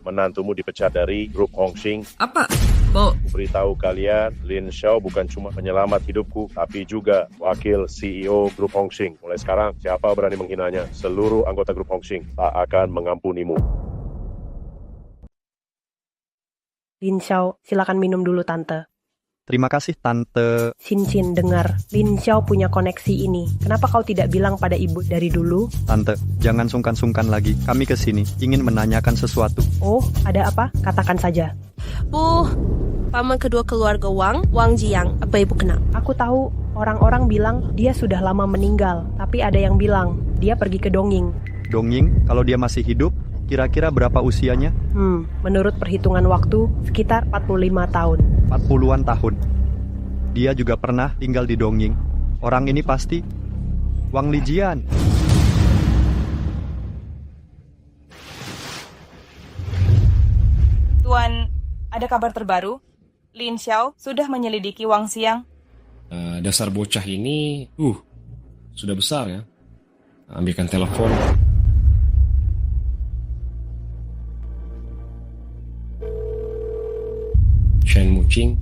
menantumu dipecat dari grup Hong Xing. Apa? Bo. Beritahu kalian, Lin Xiao bukan cuma penyelamat hidupku, tapi juga wakil CEO grup Hong Xing. Mulai sekarang, siapa berani menghinanya, seluruh anggota grup Hong Xing tak akan mengampunimu. Lin Xiao, silakan minum dulu tante. Terima kasih tante. Xin, dengar. Lin Xiao punya koneksi ini. Kenapa kau tidak bilang pada ibu dari dulu? Tante, jangan sungkan-sungkan lagi. Kami kesini ingin menanyakan sesuatu. Oh, ada apa? Katakan saja. Bu, paman kedua keluarga Wang Jiang. Apa ibu kenal? Aku tahu. Orang-orang bilang dia sudah lama meninggal. Tapi ada yang bilang dia pergi ke Dongying. Dongying? Kalau dia masih hidup? Kira-kira berapa usianya? Menurut perhitungan waktu, sekitar 45 tahun. 40-an tahun. Dia juga pernah tinggal di Dongying. Orang ini pasti Wang Lijian. Tuan, ada kabar terbaru? Lin Xiao sudah menyelidiki Wang Xiang. Dasar bocah ini, sudah besar ya. Ambilkan telepon. Shen Muqing,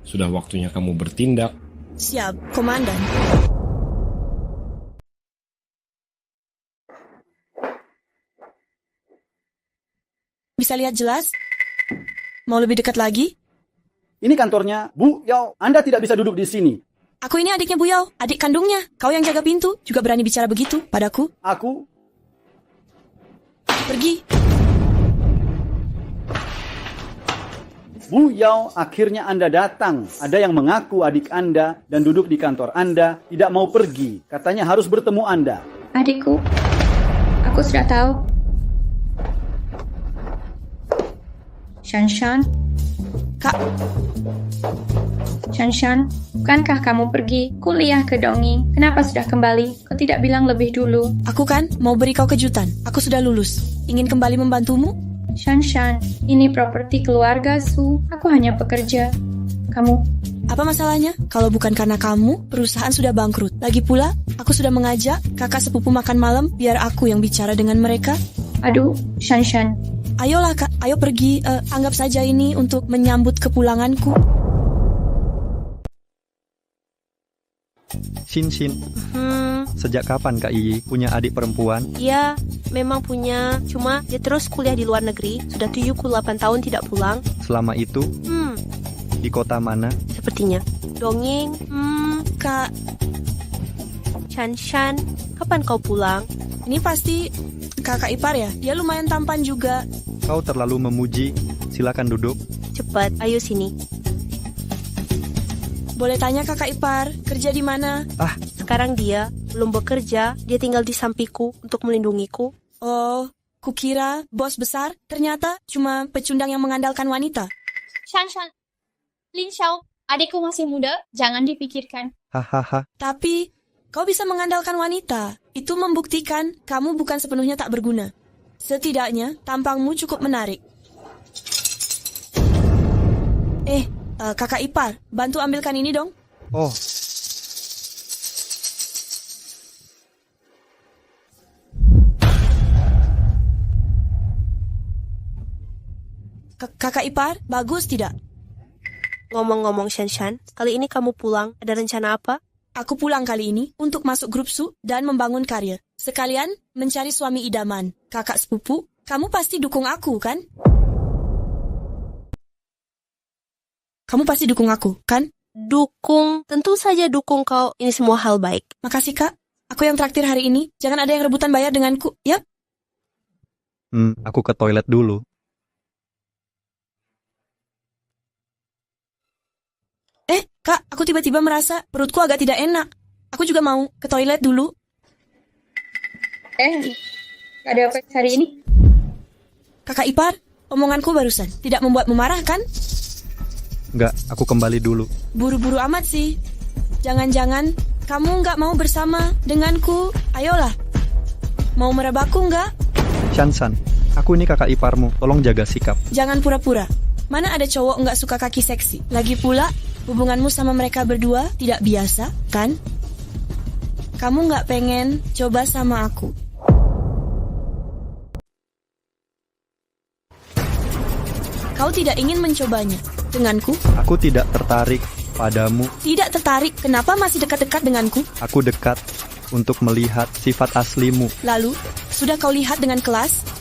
sudah waktunya kamu bertindak. Siap, Komandan. Bisa lihat jelas? Mau lebih dekat lagi? Ini kantornya, Bu Yao. Anda tidak bisa duduk di sini. Aku ini adiknya Bu Yao, adik kandungnya. Kau yang jaga pintu, juga berani bicara begitu padaku. Aku? Pergi. Bu Yao, akhirnya Anda datang. Ada yang mengaku adik Anda dan duduk di kantor Anda, tidak mau pergi. Katanya harus bertemu Anda. Adikku, aku sudah tahu. Shanshan. Kak. Shanshan, bukankah kamu pergi kuliah ke Dongying? Kenapa sudah kembali? Kau tidak bilang lebih dulu. Aku kan mau beri kau kejutan. Aku sudah lulus. Ingin kembali membantumu? Shanshan, ini properti keluarga Su. Aku hanya pekerja. Kamu? Apa masalahnya? Kalau bukan karena kamu, perusahaan sudah bangkrut. Lagi pula, aku sudah mengajak kakak sepupu makan malam, biar aku yang bicara dengan mereka. Aduh, Shanshan. Ayolah kak, ayo pergi. Anggap saja ini untuk menyambut kepulanganku. Shin. Sejak kapan Kak Iyi punya adik perempuan? Iya, memang punya. Cuma dia terus kuliah di luar negeri. Sudah 78 tahun tidak pulang. Selama itu? Di kota mana? Sepertinya Dongying. Kak Shanshan, kapan kau pulang? Ini pasti kakak ipar ya? Dia lumayan tampan juga. Kau terlalu memuji. Silakan duduk. Cepat, ayo sini. Boleh tanya kakak ipar, kerja di mana? Sekarang dia belum bekerja. Dia tinggal di sampingku untuk melindungiku. Oh, kukira bos besar. Ternyata cuma pecundang yang mengandalkan wanita. Shanshan, Lin Xiao, adikku masih muda, jangan dipikirkan. Hahaha. Tapi kau bisa mengandalkan wanita. Itu membuktikan kamu bukan sepenuhnya tak berguna. Setidaknya tampangmu cukup menarik. Kakak ipar, bantu ambilkan ini dong. Oh. Kakak ipar, bagus tidak? Ngomong-ngomong Shanshan, kali ini kamu pulang, ada rencana apa? Aku pulang kali ini untuk masuk grup Su dan membangun karir. Sekalian mencari suami idaman. Kakak sepupu, kamu pasti dukung aku, kan? Kamu pasti dukung aku, kan? Dukung, tentu saja dukung kau. Ini semua hal baik. Makasih kak, aku yang traktir hari ini. Jangan ada yang rebutan bayar denganku, ya? Aku ke toilet dulu. Kak, aku tiba-tiba merasa perutku agak tidak enak. Aku juga mau ke toilet dulu. Ada apa hari ini? Kakak ipar, omonganku barusan tidak membuatmu marah, kan? Enggak, aku kembali dulu. Buru-buru amat sih. Jangan-jangan kamu nggak mau bersama denganku? Ayolah. Mau merabaku nggak? Shanshan, aku ini kakak iparmu. Tolong jaga sikap. Jangan pura-pura. Mana ada cowok nggak suka kaki seksi? Lagi pula, hubunganmu sama mereka berdua tidak biasa, kan? Kamu nggak pengen coba sama aku? Kau tidak ingin mencobanya denganku? Aku tidak tertarik padamu. Tidak tertarik? Kenapa masih dekat-dekat denganku? Aku dekat untuk melihat sifat aslimu. Lalu, sudah kau lihat dengan kelas?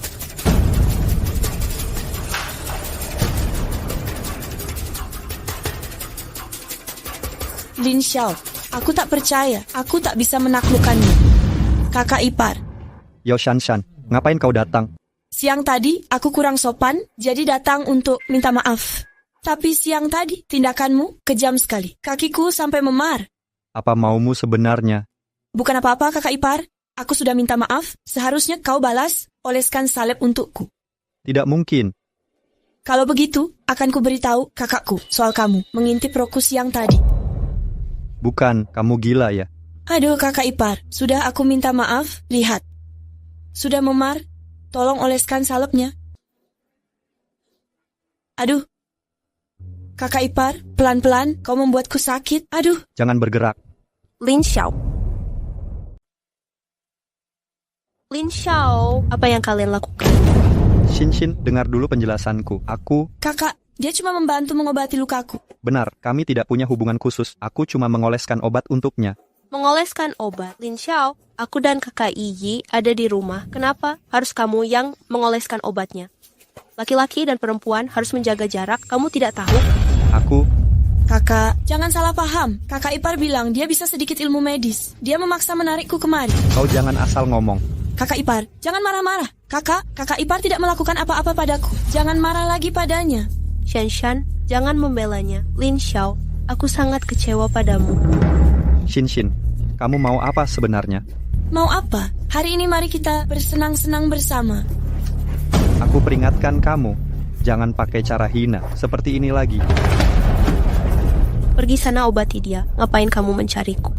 Lin Xiao, aku tak percaya. Aku tak bisa menaklukkanmu. Kakak ipar. Yo Shanshan, ngapain kau datang? Siang tadi, aku kurang sopan, jadi datang untuk minta maaf. Tapi siang tadi, tindakanmu kejam sekali. Kakiku sampai memar. Apa maumu sebenarnya? Bukan apa-apa, kakak ipar. Aku sudah minta maaf, seharusnya kau balas, oleskan salep untukku. Tidak mungkin. Kalau begitu, akan kuberitahu kakakku soal kamu mengintip roku siang tadi. Bukan, kamu gila ya? Aduh kakak ipar, sudah aku minta maaf, lihat. Sudah memar, tolong oleskan salepnya. Aduh. Kakak ipar, pelan-pelan, kau membuatku sakit, aduh. Jangan bergerak. Lin Xiao, apa yang kalian lakukan? Xin, dengar dulu penjelasanku. Kakak, dia cuma membantu mengobati lukaku. Benar, kami tidak punya hubungan khusus. Aku cuma mengoleskan obat untuknya. Mengoleskan obat? Lin Xiao, aku dan kakak Iyi ada di rumah. Kenapa harus kamu yang mengoleskan obatnya? Laki-laki dan perempuan harus menjaga jarak, kamu tidak tahu? Kakak, jangan salah paham. Kakak ipar bilang dia bisa sedikit ilmu medis. Dia memaksa menarikku kemari. Kau jangan asal ngomong. Kakak ipar, jangan marah-marah. Kakak ipar tidak melakukan apa-apa padaku. Jangan marah lagi padanya. Shan, jangan membelanya. Lin Xiao, aku sangat kecewa padamu. Xin, kamu mau apa sebenarnya? Mau apa? Hari ini mari kita bersenang-senang bersama. Aku peringatkan kamu, jangan pakai cara hina seperti ini lagi. Pergi sana obati dia. Ngapain kamu mencariku?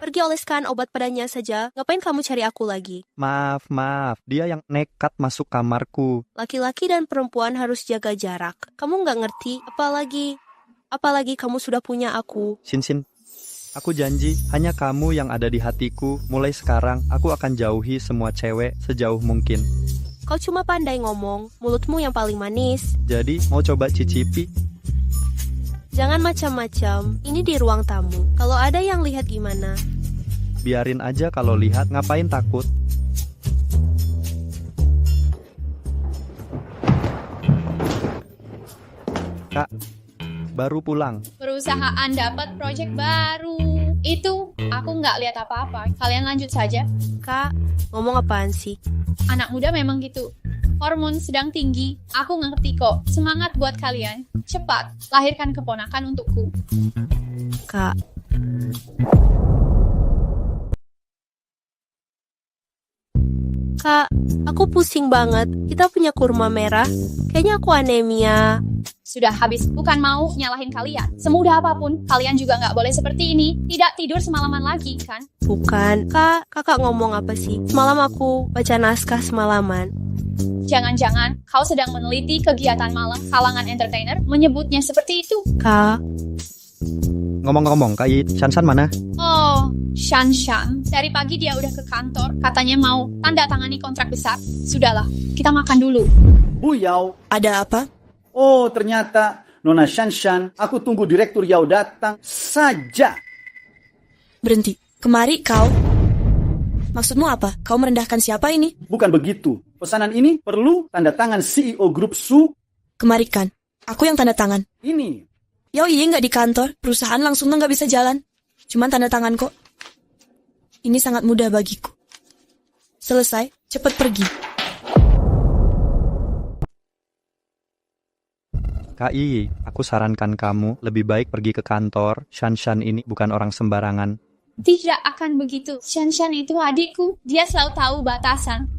Pergi oleskan obat padanya saja. Ngapain kamu cari aku lagi? Maaf. Dia yang nekat masuk kamarku. Laki-laki dan perempuan harus jaga jarak. Kamu nggak ngerti? Apalagi kamu sudah punya aku. Xin, aku janji hanya kamu yang ada di hatiku. Mulai sekarang aku akan jauhi semua cewek sejauh mungkin. Kau cuma pandai ngomong, mulutmu yang paling manis. Jadi mau coba cicipi? Jangan macam-macam, ini di ruang tamu. Kalau ada yang lihat gimana? Biarin aja kalau lihat, ngapain takut? Kak, baru pulang. Perusahaan dapat proyek baru. Itu, aku nggak lihat apa-apa. Kalian lanjut saja. Kak, ngomong apaan sih? Anak muda memang gitu. Hormon sedang tinggi. Aku ngerti kok. Semangat buat kalian. Cepat, lahirkan keponakan untukku. Kak. Kak, aku pusing banget. Kita punya kurma merah. Kayaknya aku anemia. Sudah habis, bukan mau nyalahin kalian. Semudah apapun, kalian juga nggak boleh seperti ini. Tidak tidur semalaman lagi, kan? Bukan. Kak, kakak ngomong apa sih? Semalam aku baca naskah semalaman. Jangan-jangan kau sedang meneliti kegiatan malam kalangan entertainer menyebutnya seperti itu. Kak. Ngomong-ngomong, Kak Yi, Shan mana? Oh, Shan. Dari pagi dia udah ke kantor. Katanya mau tanda tangani kontrak besar. Sudahlah, kita makan dulu. Bu Yao. Ada apa? Oh, ternyata Nona Shan, aku tunggu Direktur Yao datang saja. Berhenti. Kemari kau. Maksudmu apa? Kau merendahkan siapa ini? Bukan begitu. Pesanan ini perlu tanda tangan CEO Grup Su. Kemarikan. Aku yang tanda tangan. Ini. Yao Yi nggak di kantor. Perusahaan langsung nggak bisa jalan. Cuman tanda tangan kok. Ini sangat mudah bagiku. Selesai. Cepat pergi. Kak Yi, aku sarankan kamu lebih baik pergi ke kantor. Shan ini bukan orang sembarangan. Tidak akan begitu. Shan itu adikku. Dia selalu tahu batasan.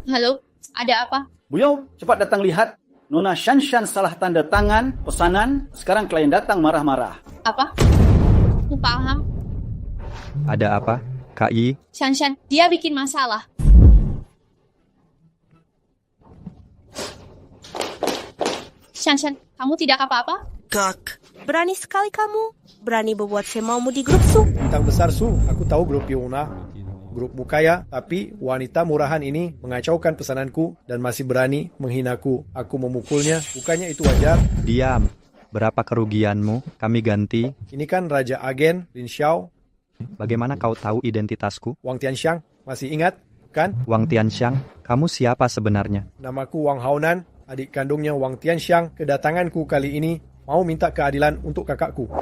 Halo, ada apa? Bu Yao, cepat datang lihat. Nona Shan salah tanda tangan pesanan. Sekarang klien datang marah-marah. Apa? Aku paham. Ada apa, Kak Yi? Shan, dia bikin masalah. Shan, kamu tidak apa-apa? Kak. Berani sekali kamu. Berani berbuat semaumu di grup Su. Bintang besar Su, aku tahu grup Yona. Grupmu kaya, tapi wanita murahan ini mengacaukan pesananku dan masih berani menghinaku. Aku memukulnya, bukannya itu wajar? Diam. Berapa kerugianmu? Kami ganti. Ini kan Raja Agen, Lin Xiao. Bagaimana kau tahu identitasku? Wang Tianxiang, masih ingat, kan? Wang Tianxiang, kamu siapa sebenarnya? Namaku Wang Haonan, adik kandungnya Wang Tianxiang. Kedatanganku kali ini mau minta keadilan untuk kakakku.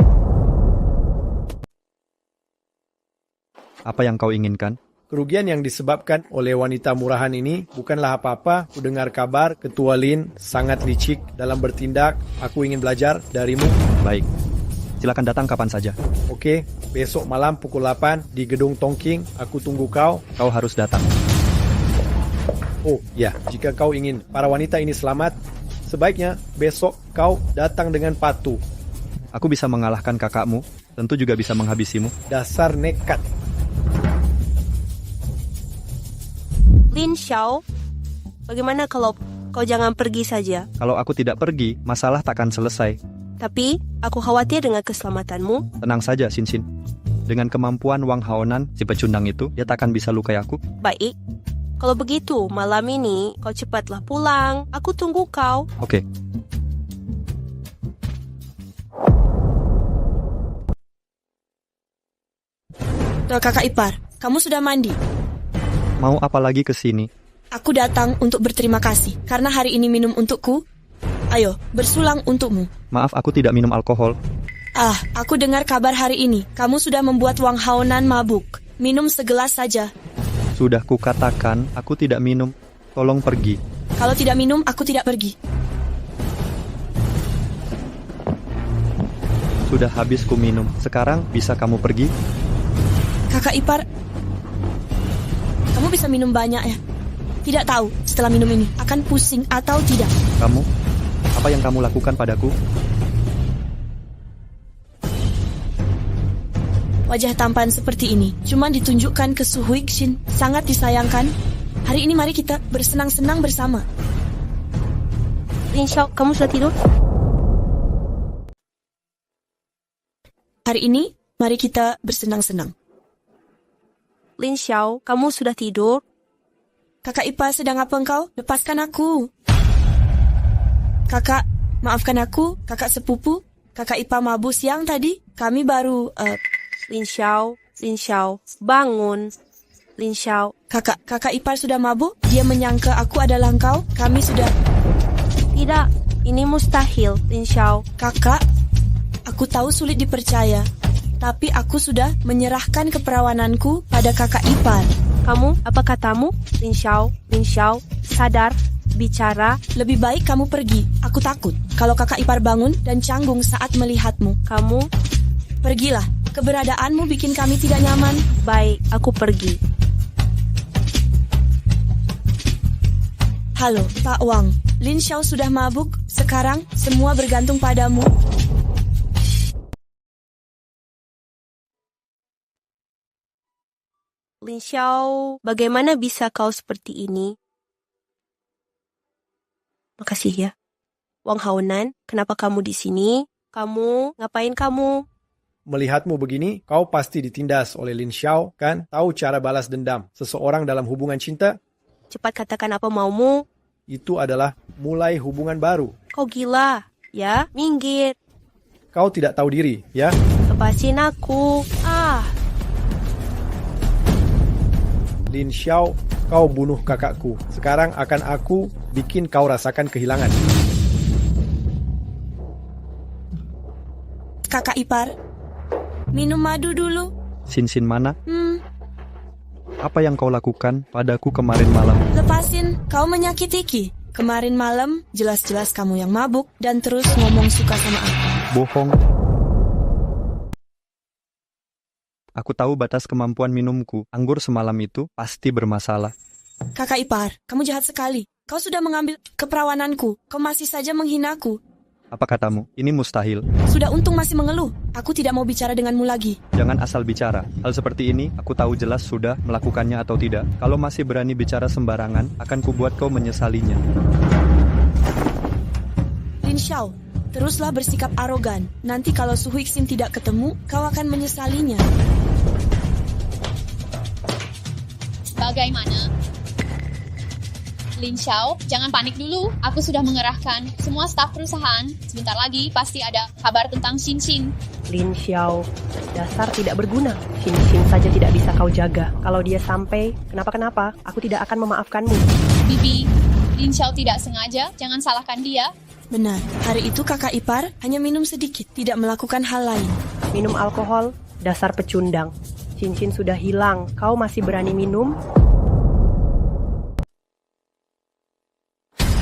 Apa yang kau inginkan? Kerugian yang disebabkan oleh wanita murahan ini bukanlah apa-apa. Ku dengar kabar Ketua Lin sangat licik dalam bertindak. Aku ingin belajar darimu. Baik, silakan datang kapan saja. Oke, besok malam pukul 8 di Gedung Tongking. Aku tunggu kau. Kau harus datang. Oh ya, jika kau ingin para wanita ini selamat, sebaiknya besok kau datang dengan patuh. Aku bisa mengalahkan kakakmu, tentu juga bisa menghabisimu. Dasar nekat. Lin Xiao, bagaimana kalau kau jangan pergi saja? Kalau aku tidak pergi, masalah takkan selesai. Tapi, aku khawatir dengan keselamatanmu. Tenang saja, Xin. Dengan kemampuan Wang Haonan, si pecundang itu, dia takkan bisa lukai aku. Baik, kalau begitu, malam ini kau cepatlah pulang. Aku tunggu kau. Oke. Tuh kakak ipar, kamu sudah mandi? Mau apa lagi ke sini? Aku datang untuk berterima kasih, karena hari ini minum untukku. Ayo, bersulang untukmu. Maaf, aku tidak minum alkohol. Aku dengar kabar hari ini, kamu sudah membuat Wang Haonan mabuk. Minum segelas saja. Sudah kukatakan, aku tidak minum. Tolong pergi. Kalau tidak minum, aku tidak pergi. Sudah habis ku minum. Sekarang bisa kamu pergi? Kakak ipar, kamu bisa minum banyak ya? Tidak tahu setelah minum ini akan pusing atau tidak. Kamu? Apa yang kamu lakukan padaku? Wajah tampan seperti ini cuma ditunjukkan ke Su Huixin. Sangat disayangkan. Hari ini mari kita bersenang-senang bersama. Lin Xiao, kamu sudah tidur? Hari ini mari kita bersenang-senang. Lin Xiao, kamu sudah tidur? Kakak Ipa sedang apa engkau? Lepaskan aku. Kakak, maafkan aku, kakak sepupu. Kakak Ipa mabuk siang tadi. Kami baru... Lin Xiao, bangun. Lin Xiao. Kakak Ipar sudah mabuk? Dia menyangka aku adalah engkau? Kami sudah... Tidak, ini mustahil, Lin Xiao. Kakak, aku tahu sulit dipercaya. Tapi aku sudah menyerahkan keperawananku pada kakak ipar. Kamu, apa katamu? Lin Xiao, sadar, bicara. Lebih baik kamu pergi. Aku takut kalau kakak ipar bangun dan canggung saat melihatmu. Kamu? Pergilah. Keberadaanmu bikin kami tidak nyaman. Baik, aku pergi. Halo, Pak Wang. Lin Xiao sudah mabuk. Sekarang semua bergantung padamu. Lin Xiao, bagaimana bisa kau seperti ini? Makasih ya. Wang Haonan, kenapa kamu di sini? Ngapain kamu? Melihatmu begini, kau pasti ditindas oleh Lin Xiao, kan? Tahu cara balas dendam seseorang dalam hubungan cinta? Cepat katakan apa maumu. Itu adalah mulai hubungan baru. Kau gila, ya? Minggir. Kau tidak tahu diri, ya? Lepasin aku. Lin Xiao, kau bunuh kakakku. Sekarang akan aku bikin kau rasakan kehilangan. Kakak ipar, minum madu dulu. Xin mana? Apa yang kau lakukan padaku kemarin malam? Lepasin, kau menyakiti Ki. Kemarin malam, jelas-jelas kamu yang mabuk dan terus ngomong suka sama aku. Bohong. Aku tahu batas kemampuan minumku. Anggur semalam itu pasti bermasalah. Kakak ipar, kamu jahat sekali. Kau sudah mengambil keperawananku. Kau masih saja menghinaku. Apa katamu? Ini mustahil. Sudah untung masih mengeluh. Aku tidak mau bicara denganmu lagi. Jangan asal bicara. Hal seperti ini, aku tahu jelas sudah melakukannya atau tidak. Kalau masih berani bicara sembarangan, akan kubuat kau menyesalinya. Lin Xiao, teruslah bersikap arogan. Nanti kalau Su Huixin tidak ketemu, kau akan menyesalinya. Bagaimana? Lin Xiao, jangan panik dulu. Aku sudah mengerahkan semua staf perusahaan. Sebentar lagi pasti ada kabar tentang Xin. Lin Xiao, dasar tidak berguna. Xin saja tidak bisa kau jaga. Kalau dia sampai, kenapa-kenapa, aku tidak akan memaafkanmu. Bibi, Lin Xiao tidak sengaja, jangan salahkan dia. Benar, hari itu kakak ipar hanya minum sedikit, tidak melakukan hal lain. Minum alkohol, dasar pecundang. Cincin sudah hilang, kau masih berani minum?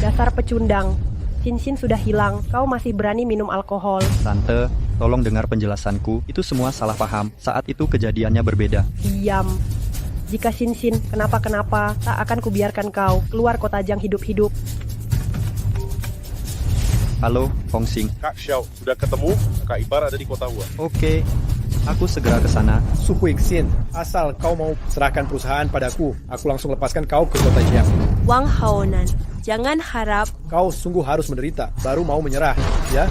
Dasar pecundang. Cincin sudah hilang, kau masih berani minum alkohol. Tante, tolong dengar penjelasanku. Itu semua salah paham. Saat itu kejadiannya berbeda. Diam. Jika Cincin kenapa-kenapa, tak akan kubiarkan kau keluar kota Jiang hidup-hidup. Halo, Hong Xing. Kak Xiao, sudah ketemu? Kak Ibar ada di kota Wuhan. Oke, aku segera ke sana. Su Huixin, asal kau mau serahkan perusahaan padaku, aku langsung lepaskan kau ke kota Jiang. Wang Haonan, jangan harap Kau sungguh harus menderita, baru mau menyerah, ya?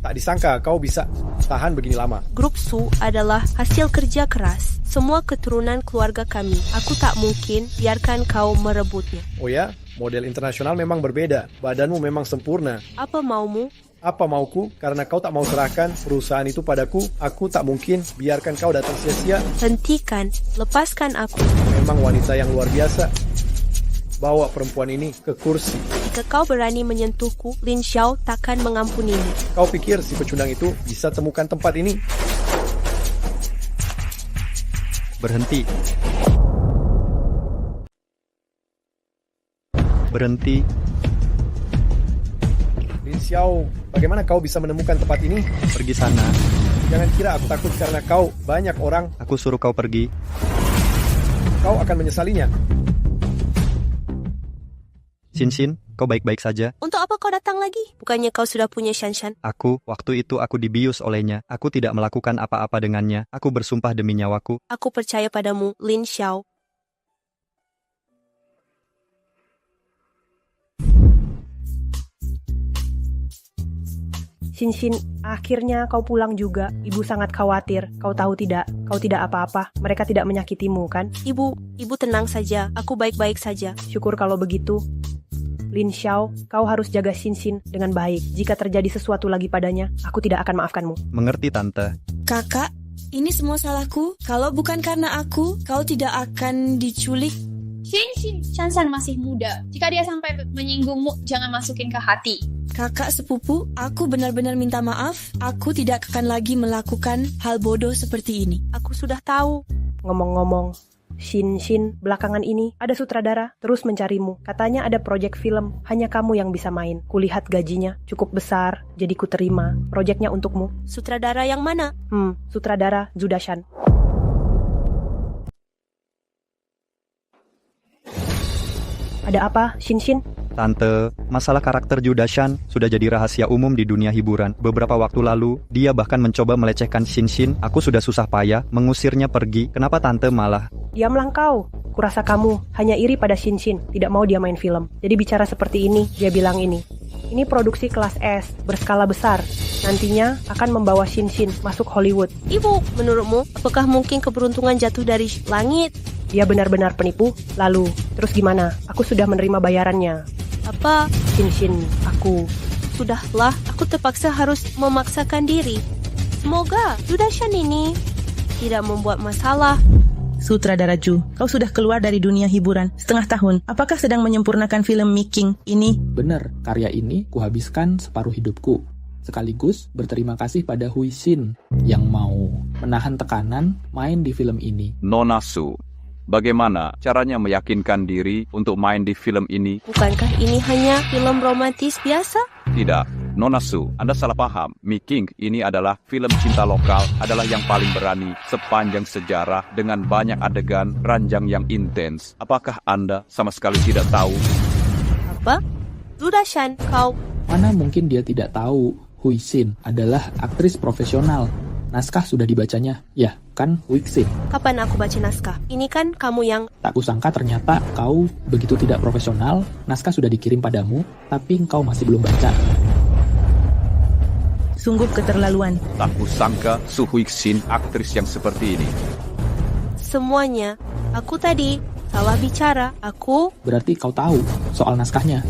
Tak disangka kau bisa tahan begini lama. Grup Su adalah hasil kerja keras. Semua keturunan keluarga kami. Aku tak mungkin biarkan kau merebutnya. Oh ya, model internasional memang berbeda. Badanmu memang sempurna. Apa maumu? Apa mauku? Karena kau tak mau serahkan perusahaan itu padaku, aku tak mungkin biarkan kau datang sia-sia. Hentikan, lepaskan aku. Memang wanita yang luar biasa. Bawa perempuan ini ke kursi. Jika kau berani menyentuhku, Lin Xiao takkan mengampunimu. Kau pikir si pecundang itu bisa temukan tempat ini? Berhenti. Berhenti. Lin Xiao, bagaimana kau bisa menemukan tempat ini? Pergi sana. Jangan kira aku takut karena kau banyak orang. Aku suruh kau pergi. Kau akan menyesalinya. Cincin, kau baik-baik saja? Untuk apa kau datang lagi? Bukannya kau sudah punya Shanshan? Waktu itu aku dibius olehnya. Aku tidak melakukan apa-apa dengannya. Aku bersumpah demi nyawaku. Aku percaya padamu, Lin Xiao. Cincin, akhirnya kau pulang juga. Ibu sangat khawatir. Kau tahu tidak? Kau tidak apa-apa. Mereka tidak menyakitimu, kan? Ibu tenang saja. Aku baik-baik saja. Syukur kalau begitu. Lin Xiao, kau harus jaga Cincin dengan baik. Jika terjadi sesuatu lagi padanya, aku tidak akan maafkanmu. Mengerti, Tante. Kakak, ini semua salahku. Kalau bukan karena aku, kau tidak akan diculik. Shanshan masih muda. Jika dia sampai menyinggungmu, jangan masukin ke hati. Kakak sepupu, aku benar-benar minta maaf. Aku tidak akan lagi melakukan hal bodoh seperti ini. Aku sudah tahu. Ngomong-ngomong, Cincin, belakangan ini ada sutradara terus mencarimu. Katanya ada proyek film, hanya kamu yang bisa main. Kulihat gajinya cukup besar, jadi ku terima. Proyeknya untukmu. Sutradara yang mana? Sutradara Zhu Dashan. Ada apa, Cincin? Tante, masalah karakter Zhu Dashan sudah jadi rahasia umum di dunia hiburan. Beberapa waktu lalu, dia bahkan mencoba melecehkan Cincin. Aku sudah susah payah mengusirnya pergi. Kenapa Tante malah? Diamlah kau. Kurasa kamu hanya iri pada Cincin, tidak mau dia main film. Jadi bicara seperti ini, dia bilang ini. Ini produksi kelas S, berskala besar. Nantinya akan membawa Cincin masuk Hollywood. Ibu, menurutmu, apakah mungkin keberuntungan jatuh dari langit? Dia benar-benar penipu. Lalu, terus gimana? Aku sudah menerima bayarannya. Apa? Cincin, aku. Sudahlah, aku terpaksa harus memaksakan diri. Semoga Zhu Dashan ini tidak membuat masalah. Sutradara Zhu, kau sudah keluar dari dunia hiburan setengah tahun. Apakah sedang menyempurnakan film Making ini? Benar, karya ini kuhabiskan separuh hidupku. Sekaligus berterima kasih pada Huixin yang mau menahan tekanan main di film ini. Nona Su, bagaimana caranya meyakinkan diri untuk main di film ini? Bukankah ini hanya film romantis biasa? Tidak, Nona Su, Anda salah paham. Making ini adalah film cinta lokal, adalah yang paling berani sepanjang sejarah dengan banyak adegan ranjang yang intens. Apakah Anda sama sekali tidak tahu? Apa? Zhu Dashan, kau... Mana mungkin dia tidak tahu Huixin adalah aktris profesional. Naskah sudah dibacanya, ya kan Huixin? Kapan aku baca naskah? Ini kan kamu yang... Tak kusangka ternyata kau begitu tidak profesional. Naskah sudah dikirim padamu, tapi kau masih belum baca. Sungguh keterlaluan. Tak kusangka Su Huixin aktris yang seperti ini. Semuanya, aku tadi salah bicara. Aku... Berarti kau tahu soal naskahnya?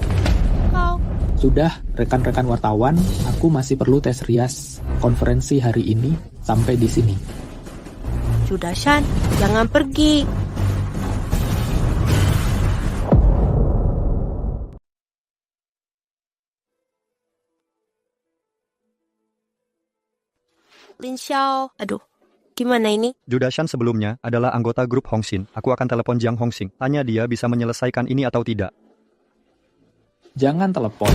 Kau... Sudah, rekan-rekan wartawan, aku masih perlu tes rias konferensi hari ini sampai di sini. Zhu Dashan, jangan pergi. Lin Xiao. Aduh, gimana ini? Judashan sebelumnya adalah anggota grup Hongxin. Aku akan telepon Jiang Hongxing. Tanya dia bisa menyelesaikan ini atau tidak. Jangan telepon.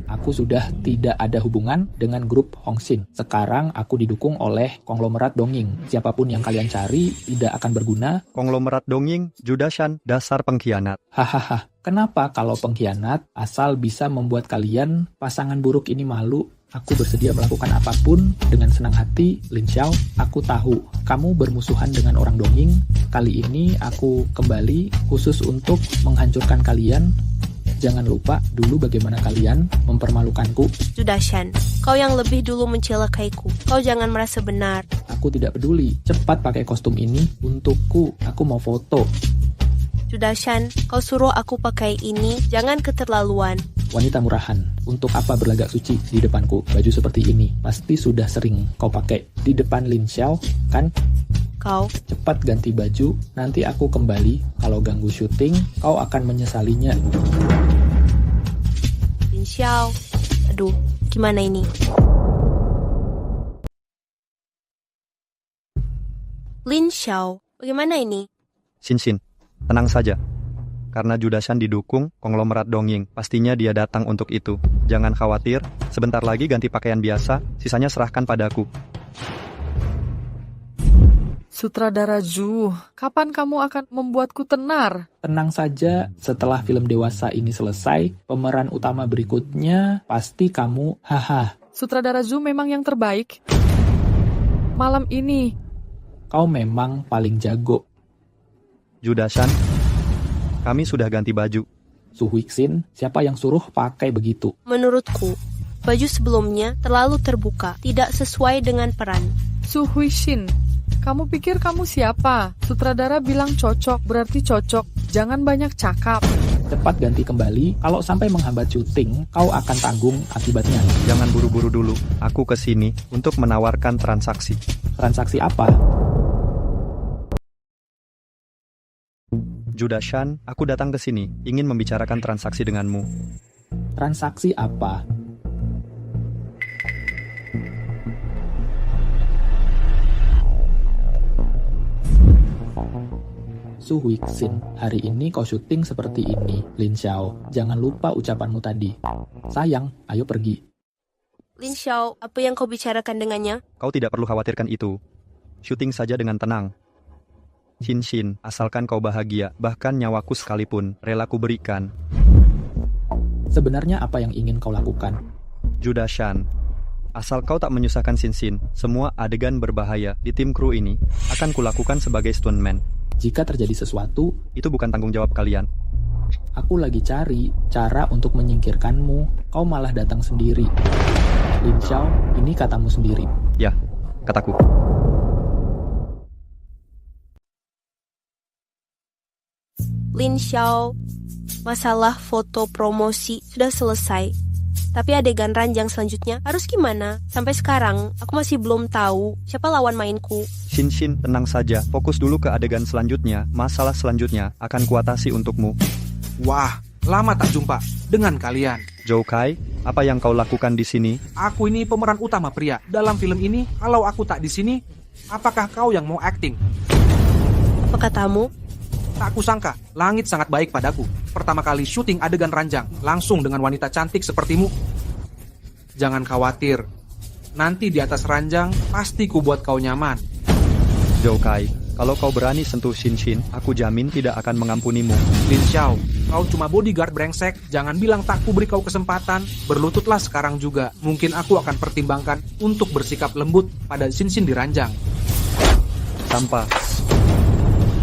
Aku sudah tidak ada hubungan dengan grup Hongxin. Sekarang aku didukung oleh konglomerat Dongying. Siapapun yang kalian cari tidak akan berguna. Konglomerat Dongying, Judashan, dasar pengkhianat. Hahaha, kenapa kalau pengkhianat asal bisa membuat kalian pasangan buruk ini malu? Aku bersedia melakukan apapun dengan senang hati, Lin Xiao. Aku tahu kamu bermusuhan dengan orang Dongying. Kali ini aku kembali khusus untuk menghancurkan kalian. Jangan lupa dulu bagaimana kalian mempermalukanku. Judashan, kau yang lebih dulu mencelakaiku. Kau jangan merasa benar. Aku tidak peduli. Cepat pakai kostum ini untukku. Aku mau foto. Judashan, kau suruh aku pakai ini. Jangan keterlaluan. Wanita murahan, untuk apa berlagak suci di depanku? Baju seperti ini pasti sudah sering kau pakai di depan Lin Xiao, kan? Kau cepat ganti baju, nanti aku kembali. Kalau ganggu syuting, kau akan menyesalinya. Lin Xiao, aduh, gimana ini? Lin Xiao, bagaimana ini? Xin, tenang saja. Karena Judashan didukung konglomerat Dongying, pastinya dia datang untuk itu. Jangan khawatir, sebentar lagi ganti pakaian biasa, sisanya serahkan padaku. Sutradara Zhu, kapan kamu akan membuatku tenar? Tenang saja, setelah film dewasa ini selesai, pemeran utama berikutnya pasti kamu, haha. Sutradara Zhu memang yang terbaik. Malam ini. Kau memang paling jago. Judashan, kami sudah ganti baju. Su Huixin, siapa yang suruh pakai begitu? Menurutku, baju sebelumnya terlalu terbuka, tidak sesuai dengan peran. Su Huixin, kamu pikir kamu siapa? Sutradara bilang cocok, berarti cocok. Jangan banyak cakap. Cepat ganti kembali, kalau sampai menghambat syuting, kau akan tanggung akibatnya. Jangan buru-buru dulu, aku kesini untuk menawarkan transaksi. Transaksi apa? Judashan, aku datang ke sini, ingin membicarakan transaksi denganmu. Transaksi apa? Su Huixin, hari ini kau syuting seperti ini. Lin Xiao, jangan lupa ucapanmu tadi. Sayang, ayo pergi. Lin Xiao, apa yang kau bicarakan dengannya? Kau tidak perlu khawatirkan itu. Syuting saja dengan tenang. Xin, asalkan kau bahagia, bahkan nyawaku sekalipun, rela ku berikan. Sebenarnya apa yang ingin kau lakukan? Judashan, asal kau tak menyusahkan Xin, semua adegan berbahaya di tim kru ini akan kulakukan sebagai stuntman. Jika terjadi sesuatu, itu bukan tanggung jawab kalian. Aku lagi cari cara untuk menyingkirkanmu, kau malah datang sendiri. Lin Xiao, ini katamu sendiri. Ya, kataku. Lin Xiao, masalah foto promosi sudah selesai. Tapi adegan ranjang selanjutnya harus gimana? Sampai sekarang, aku masih belum tahu siapa lawan mainku. Xin, tenang saja. Fokus dulu ke adegan selanjutnya. Masalah selanjutnya akan kuatasi untukmu. Wah, lama tak jumpa dengan kalian. Zhou Kai, apa yang kau lakukan di sini? Aku ini pemeran utama pria. Dalam film ini, kalau aku tak di sini, apakah kau yang mau acting? Apa katamu? Tak kusangka, langit sangat baik padaku. Pertama kali syuting adegan ranjang, langsung dengan wanita cantik sepertimu. Jangan khawatir, nanti di atas ranjang, pasti ku buat kau nyaman. Zhou Kai, kalau kau berani sentuh Xin, aku jamin tidak akan mengampunimu. Lin Xiao, kau cuma bodyguard brengsek. Jangan bilang tak ku beri kau kesempatan. Berlututlah sekarang juga. Mungkin aku akan pertimbangkan untuk bersikap lembut pada Xin di ranjang. Sampah.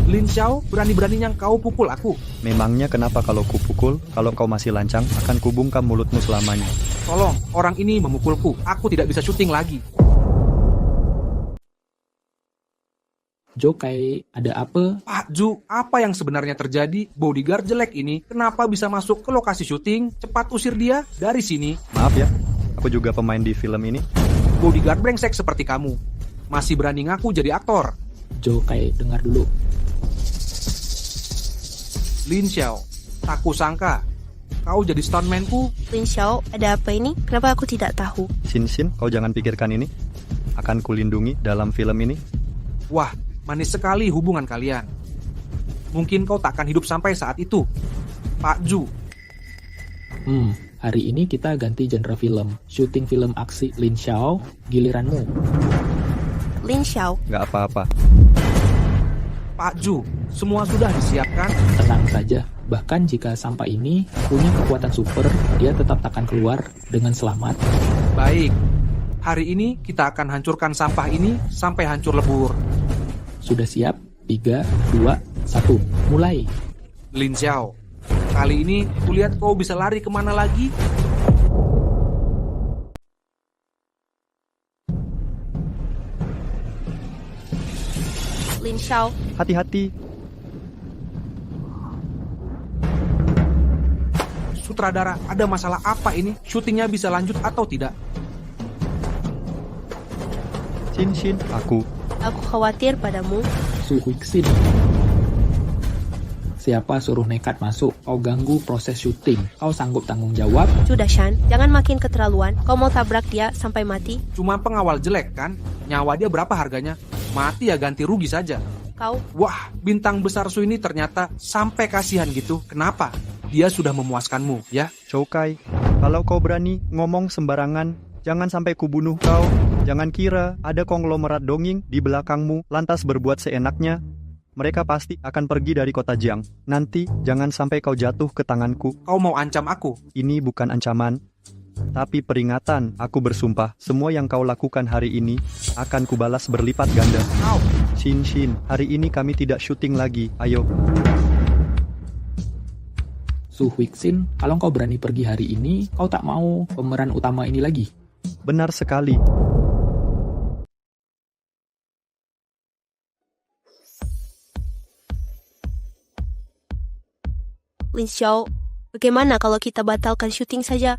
Lin Xiao, berani-beraninya kau pukul aku. Memangnya kenapa kalau ku pukul? Kalau kau masih lancang, akan kubungkam mulutmu selamanya. Tolong, orang ini memukulku. Aku tidak bisa syuting lagi. Zhou Kai, ada apa? Pak Zhu, apa yang sebenarnya terjadi? Bodyguard jelek ini, kenapa bisa masuk ke lokasi syuting? Cepat usir dia dari sini. Maaf ya, aku juga pemain di film ini. Bodyguard brengsek seperti kamu, masih berani ngaku jadi aktor. Zhou Kai, dengar dulu. Lin Xiao, tak kusangka kau jadi stuntman-ku. Lin Xiao, ada apa ini? Kenapa aku tidak tahu? Xin, kau jangan pikirkan ini. akan kulindungi dalam film ini. Wah, manis sekali hubungan kalian. Mungkin kau takkan hidup sampai saat itu, Pak Ju. Hari ini kita ganti genre film. Syuting film aksi Lin Xiao, giliranmu. Lin Xiao. Nggak apa-apa. Pak Ju, semua sudah disiapkan? Tenang saja. Bahkan jika sampah ini punya kekuatan super, dia tetap takkan keluar dengan selamat. Baik. Hari ini kita akan hancurkan sampah ini sampai hancur lebur. Sudah siap? 3, 2, 1. Mulai. Lin Xiao, kali ini kulihat kau bisa lari kemana lagi? Lin Xiao. Hati-hati. Sutradara, ada masalah apa ini? Syutingnya bisa lanjut atau tidak? Shin, aku. Aku khawatir padamu. Su Huixin. Siapa suruh nekat masuk? Kau ganggu proses syuting. Kau sanggup tanggung jawab? Sudah, Shan. Jangan makin keterlaluan. Kau mau tabrak dia sampai mati? Cuma pengawal jelek kan? Nyawa dia berapa harganya? Mati ya ganti rugi saja. Kau? Wah, bintang besar Su ini ternyata sampai kasihan gitu. Kenapa? Dia sudah memuaskanmu, ya? Choukai, kalau kau berani ngomong sembarangan, jangan sampai kubunuh kau. Jangan kira ada konglomerat dongeng di belakangmu lantas berbuat seenaknya. Mereka pasti akan pergi dari kota Jiang. Nanti jangan sampai kau jatuh ke tanganku. Kau mau ancam aku? Ini bukan ancaman, tapi peringatan. Aku bersumpah, semua yang kau lakukan hari ini akan kubalas berlipat ganda. Shin, hari ini kami tidak syuting lagi. Ayo. Su Huixin, kalau kau berani pergi hari ini, kau tak mau pemeran utama ini lagi? Benar sekali. Lin Xiao, bagaimana kalau kita batalkan syuting saja?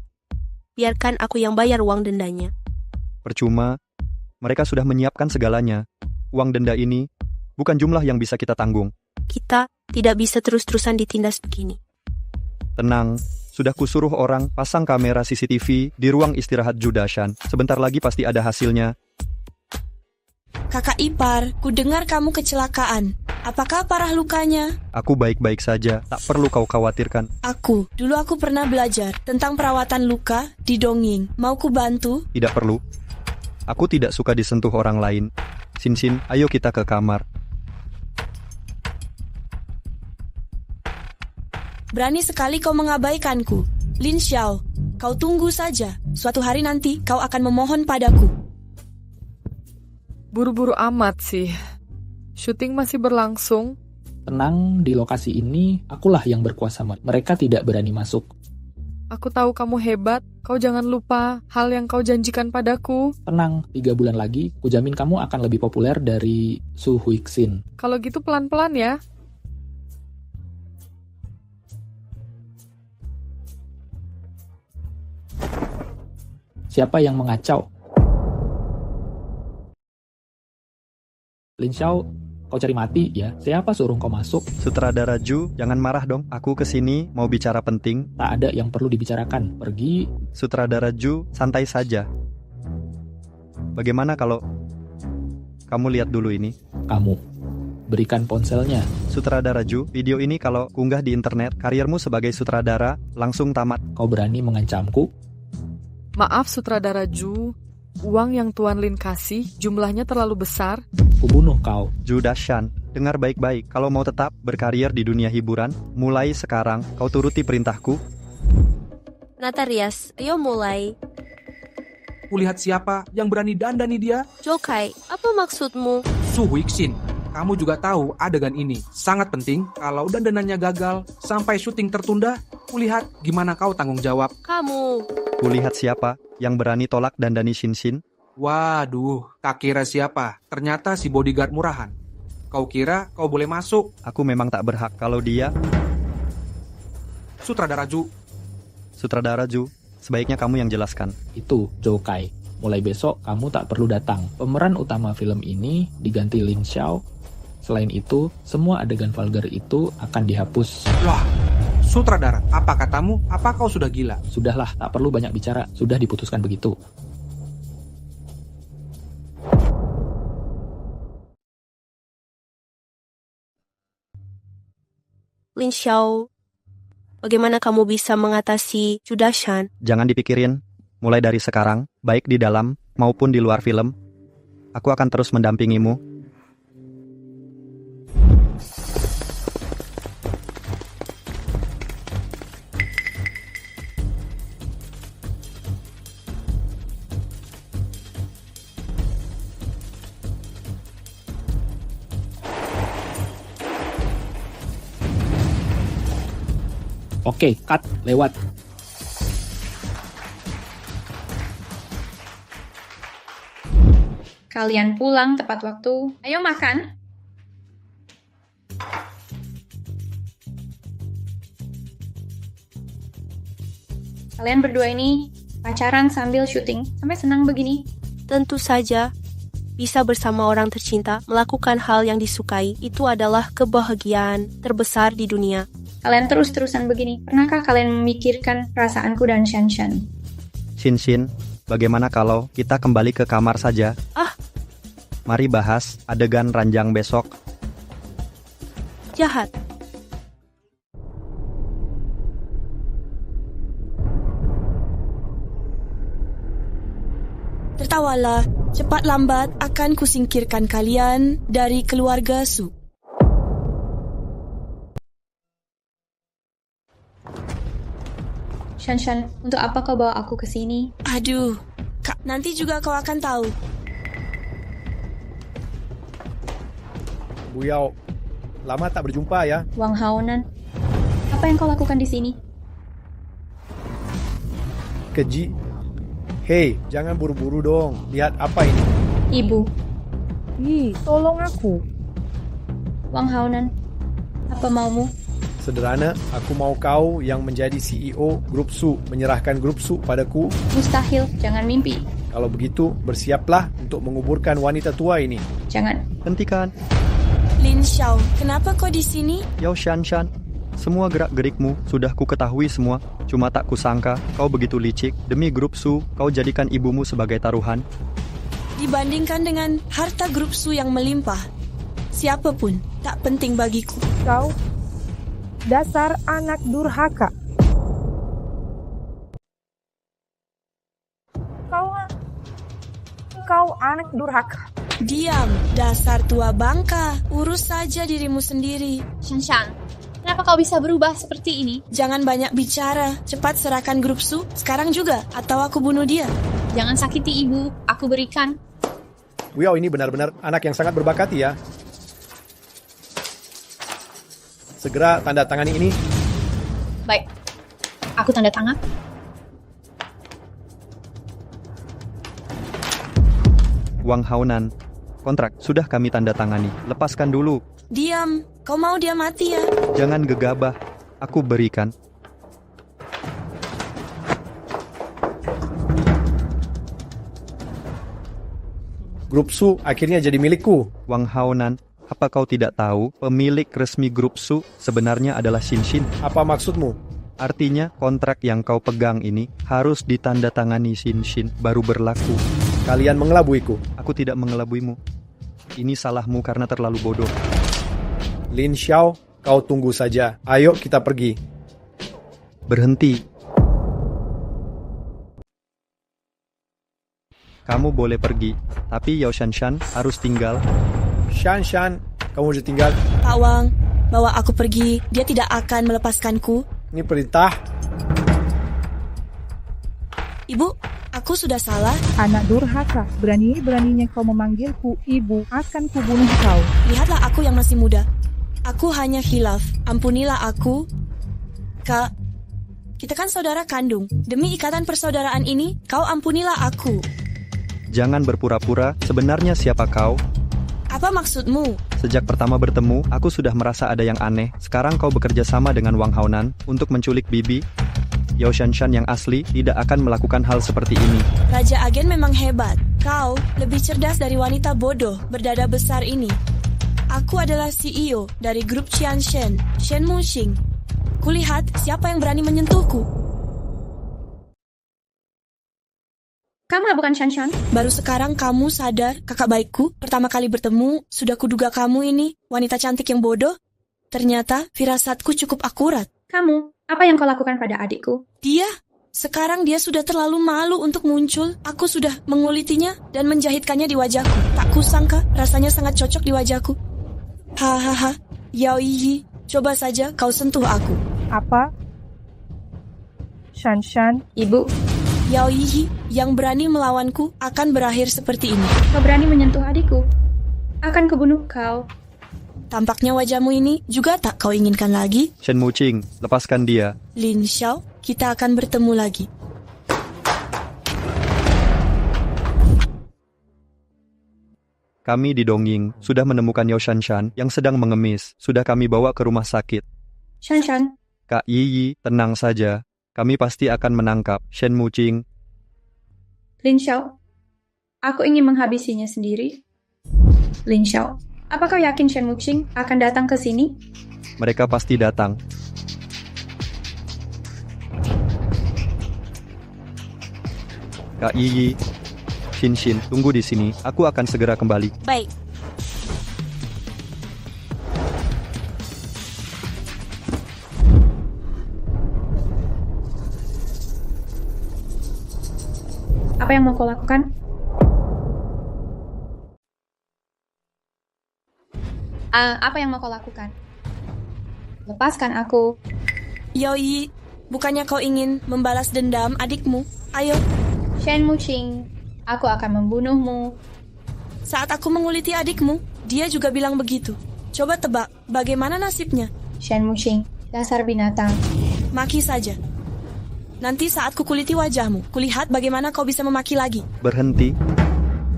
Biarkan aku yang bayar uang dendanya. Percuma, mereka sudah menyiapkan segalanya. Uang denda ini bukan jumlah yang bisa kita tanggung. Kita tidak bisa terus-terusan ditindas begini. Tenang, sudah kusuruh orang pasang kamera CCTV di ruang istirahat Judashan. Sebentar lagi pasti ada hasilnya. Kakak ipar, ku dengar kamu kecelakaan. Apakah parah lukanya? Aku baik-baik saja, tak perlu kau khawatirkan. Dulu aku pernah belajar tentang perawatan luka di dongeng. Mau ku bantu? Tidak perlu. Aku tidak suka disentuh orang lain. Shin, ayo kita ke kamar. Berani sekali kau mengabaikanku. Lin Xiao, kau tunggu saja. Suatu hari nanti kau akan memohon padaku. Buru-buru amat sih. Syuting masih berlangsung. Tenang, di lokasi ini akulah yang berkuasa. Mereka tidak berani masuk. Aku tahu kamu hebat. Kau jangan lupa hal yang kau janjikan padaku. Tenang, 3 bulan lagi, kujamin kamu akan lebih populer dari Su Huixin. Kalau gitu pelan-pelan ya. Siapa yang mengacau? Lin Xiao, kau cari mati ya? Siapa suruh kau masuk? Sutradara Ju, jangan marah dong. Aku kesini mau bicara penting. Tak ada yang perlu dibicarakan. Pergi. Sutradara Ju, santai saja. Bagaimana kalau kamu lihat dulu ini? Kamu berikan ponselnya. Sutradara Ju, video ini kalau unggah di internet, karirmu sebagai sutradara langsung tamat. Kau berani mengancamku? Maaf Sutradara Ju, uang yang Tuan Lin kasih jumlahnya terlalu besar. Kubunuh kau. Judashan, dengar baik-baik. Kalau mau tetap berkarir di dunia hiburan, mulai sekarang kau turuti perintahku. Natarias, ayo mulai. Kulihat siapa yang berani dandani dia? Choukai, apa maksudmu? Su Huixin, kamu juga tahu adegan ini sangat penting. Kalau dandanannya gagal sampai syuting tertunda, kulihat gimana kau tanggung jawab. Kamu. Kulihat siapa yang berani tolak dandani Shin. Waduh, tak kira siapa? Ternyata si bodyguard murahan. Kau kira kau boleh masuk? Aku memang tak berhak kalau dia... Sutradara Ju. Sutradara Ju, sebaiknya kamu yang jelaskan. Itu, Choukai. Mulai besok kamu tak perlu datang. Pemeran utama film ini diganti Lin Xiao. Selain itu, semua adegan vulgar itu akan dihapus. Wah, sutradara, apa katamu? Apa kau sudah gila? Sudahlah, tak perlu banyak bicara. Sudah diputuskan begitu. Lin Xiao, bagaimana kamu bisa mengatasi Judashan? Jangan dipikirin. Mulai dari sekarang, baik di dalam maupun di luar film, aku akan terus mendampingimu. Oke, cut, lewat. Kalian pulang tepat waktu. Ayo makan. Kalian berdua ini pacaran sambil syuting. Sampai senang begini. Tentu saja, bisa bersama orang tercinta, melakukan hal yang disukai, itu adalah kebahagiaan terbesar di dunia. Kalian terus-terusan begini. Pernahkah kalian memikirkan perasaanku dan Shanshan? Shin, bagaimana kalau kita kembali ke kamar saja? Mari bahas adegan ranjang besok. Jahat. Tertawalah, cepat lambat akan kusingkirkan kalian dari keluarga Su. Shanshan, untuk apa kau bawa aku ke sini? Aduh, Kak, nanti juga kau akan tahu. Bu Yao, lama tak berjumpa ya. Wang Haonan, apa yang kau lakukan di sini? Keji. Hei, jangan buru-buru dong. Lihat apa ini. Ibu. Tolong aku. Wang Haonan, apa maumu? Sederhana, aku mau kau yang menjadi CEO Grup Su, menyerahkan Grup Su padaku. Mustahil, jangan mimpi. Kalau begitu, bersiaplah untuk menguburkan wanita tua ini. Jangan. Hentikan. Lin Xiao, kenapa kau di sini? Yao Shanshan, semua gerak-gerikmu sudah ku ketahui semua. Cuma tak kusangka kau begitu licik. Demi Grup Su, kau jadikan ibumu sebagai taruhan. Dibandingkan dengan harta Grup Su yang melimpah, siapapun tak penting bagiku. Kau dasar anak durhaka. Kau anak durhaka. Diam, dasar tua bangka. Urus saja dirimu sendiri. Shanshan, kenapa kau bisa berubah seperti ini? Jangan banyak bicara. Cepat serahkan Grup Su sekarang juga, atau aku bunuh dia. Jangan sakiti ibu, aku berikan. Wow, ini benar-benar anak yang sangat berbakat ya. Segera tanda tangani ini. Baik, aku tanda tangan. Wang Haonan, kontrak sudah kami tanda tangani. Lepaskan dulu. Diam, kau mau dia mati ya? Jangan gegabah, aku berikan. Grup Su akhirnya jadi milikku. Wang Haonan, apa kau tidak tahu pemilik resmi Grup Su sebenarnya adalah Shin? Apa maksudmu? Artinya kontrak yang kau pegang ini harus ditandatangani Shin baru berlaku. Kalian mengelabuiku. Aku tidak mengelabuimu. Ini salahmu karena terlalu bodoh. Lin Xiao, kau tunggu saja. Ayo kita pergi. Berhenti. Kamu boleh pergi, tapi Yao Shanshan harus tinggal. Shanshan, kamu harus tinggal. Pak Wang, bawa aku pergi. Dia tidak akan melepaskanku. Ini perintah. Ibu, aku sudah salah. Anak durhaka, berani-beraninya kau memanggilku ibu, akan kubunuh kau. Lihatlah aku yang masih muda. Aku hanya khilaf. Ampunilah aku. Kak, kita kan saudara kandung. Demi ikatan persaudaraan ini, kau ampunilah aku. Jangan berpura-pura, sebenarnya siapa kau? Apa maksudmu? Sejak pertama bertemu, aku sudah merasa ada yang aneh. Sekarang kau bekerja sama dengan Wang Haonan untuk menculik Bibi. Yao Shanshan yang asli tidak akan melakukan hal seperti ini. Raja agen memang hebat. Kau lebih cerdas dari wanita bodoh berdada besar ini. Aku adalah CEO dari grup Qianshen, Shen Muxing. Kulihat siapa yang berani menyentuhku. Kamu bukan Shanshan? Baru sekarang kamu sadar, kakak baikku. Pertama kali bertemu, sudah kuduga kamu ini wanita cantik yang bodoh. Ternyata firasatku cukup akurat. Kamu, apa yang kau lakukan pada adikku? Sekarang dia sudah terlalu malu untuk muncul. Aku sudah mengulitinya dan menjahitkannya di wajahku. Tak kusangka rasanya sangat cocok di wajahku. Hahaha, Yao Yi, coba saja kau sentuh aku. Apa? Shan, Ibu, Yao Yi, yang berani melawanku akan berakhir seperti ini. kau berani menyentuh adikku? Akan kubunuh kau. Tampaknya wajahmu ini juga tak kau inginkan lagi. Shen Muqing, lepaskan dia. Lin Xiao, kita akan bertemu lagi. Kami di Dongying sudah menemukan Yao Shanshan yang sedang mengemis. Sudah kami bawa ke rumah sakit. Shan, Kak Yi, tenang saja. Kami pasti akan menangkap Shen Muqing. Lin Xiao, aku ingin menghabisinya sendiri. Lin Xiao, apa kau yakin Shen Muqing akan datang ke sini? Mereka pasti datang. Kak Yi, Shin, tunggu di sini. Aku akan segera kembali. Baik. Apa yang mau kau lakukan? Apa yang mau kau lakukan? Lepaskan aku. Yao Yi, bukannya kau ingin membalas dendam adikmu? Ayo. Shen Muqing, aku akan membunuhmu. Saat aku menguliti adikmu, dia juga bilang begitu. Coba tebak, bagaimana nasibnya? Shen Muqing, dasar binatang. Maki saja. Nanti saat kukuliti wajahmu, kulihat bagaimana kau bisa memaki lagi. Berhenti.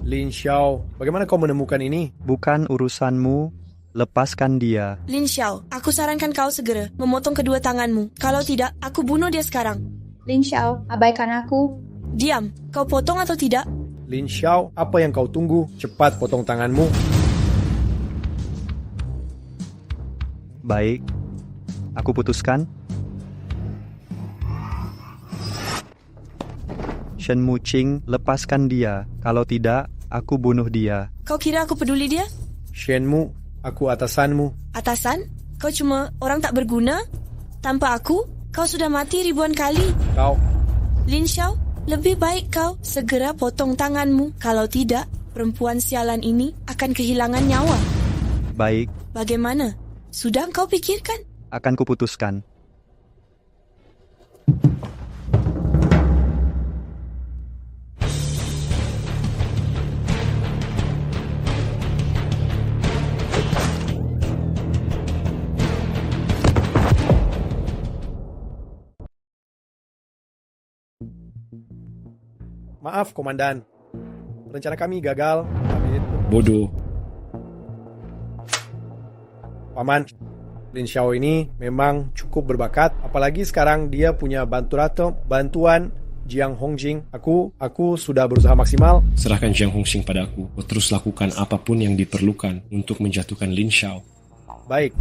Lin Xiao, bagaimana kau menemukan ini? Bukan urusanmu. Lepaskan dia. Lin Xiao, aku sarankan kau segera memotong kedua tanganmu. Kalau tidak, aku bunuh dia sekarang. Lin Xiao, abaikan aku. Diam, kau potong atau tidak? Lin Xiao, apa yang kau tunggu? Cepat potong tanganmu. Baik. Aku putuskan. Shen Muqing, lepaskan dia. Kalau tidak, aku bunuh dia. Kau kira aku peduli dia? Shenmu, aku atasanmu. Atasan? Kau cuma orang tak berguna? Tanpa aku, kau sudah mati ribuan kali. Kau. Lin Xiao, lebih baik kau segera potong tanganmu. Kalau tidak, perempuan sialan ini akan kehilangan nyawa. Baik. Bagaimana? Sudah kau pikirkan? Akan kuputuskan. Maaf, Komandan. Rencana kami gagal. Bodoh. Paman, Lin Xiao ini memang cukup berbakat. Apalagi sekarang dia punya bantuan Jiang Hongjing. Aku sudah berusaha maksimal. Serahkan Jiang Hongjing padaku. Kau terus lakukan apapun yang diperlukan untuk menjatuhkan Lin Xiao. Baik.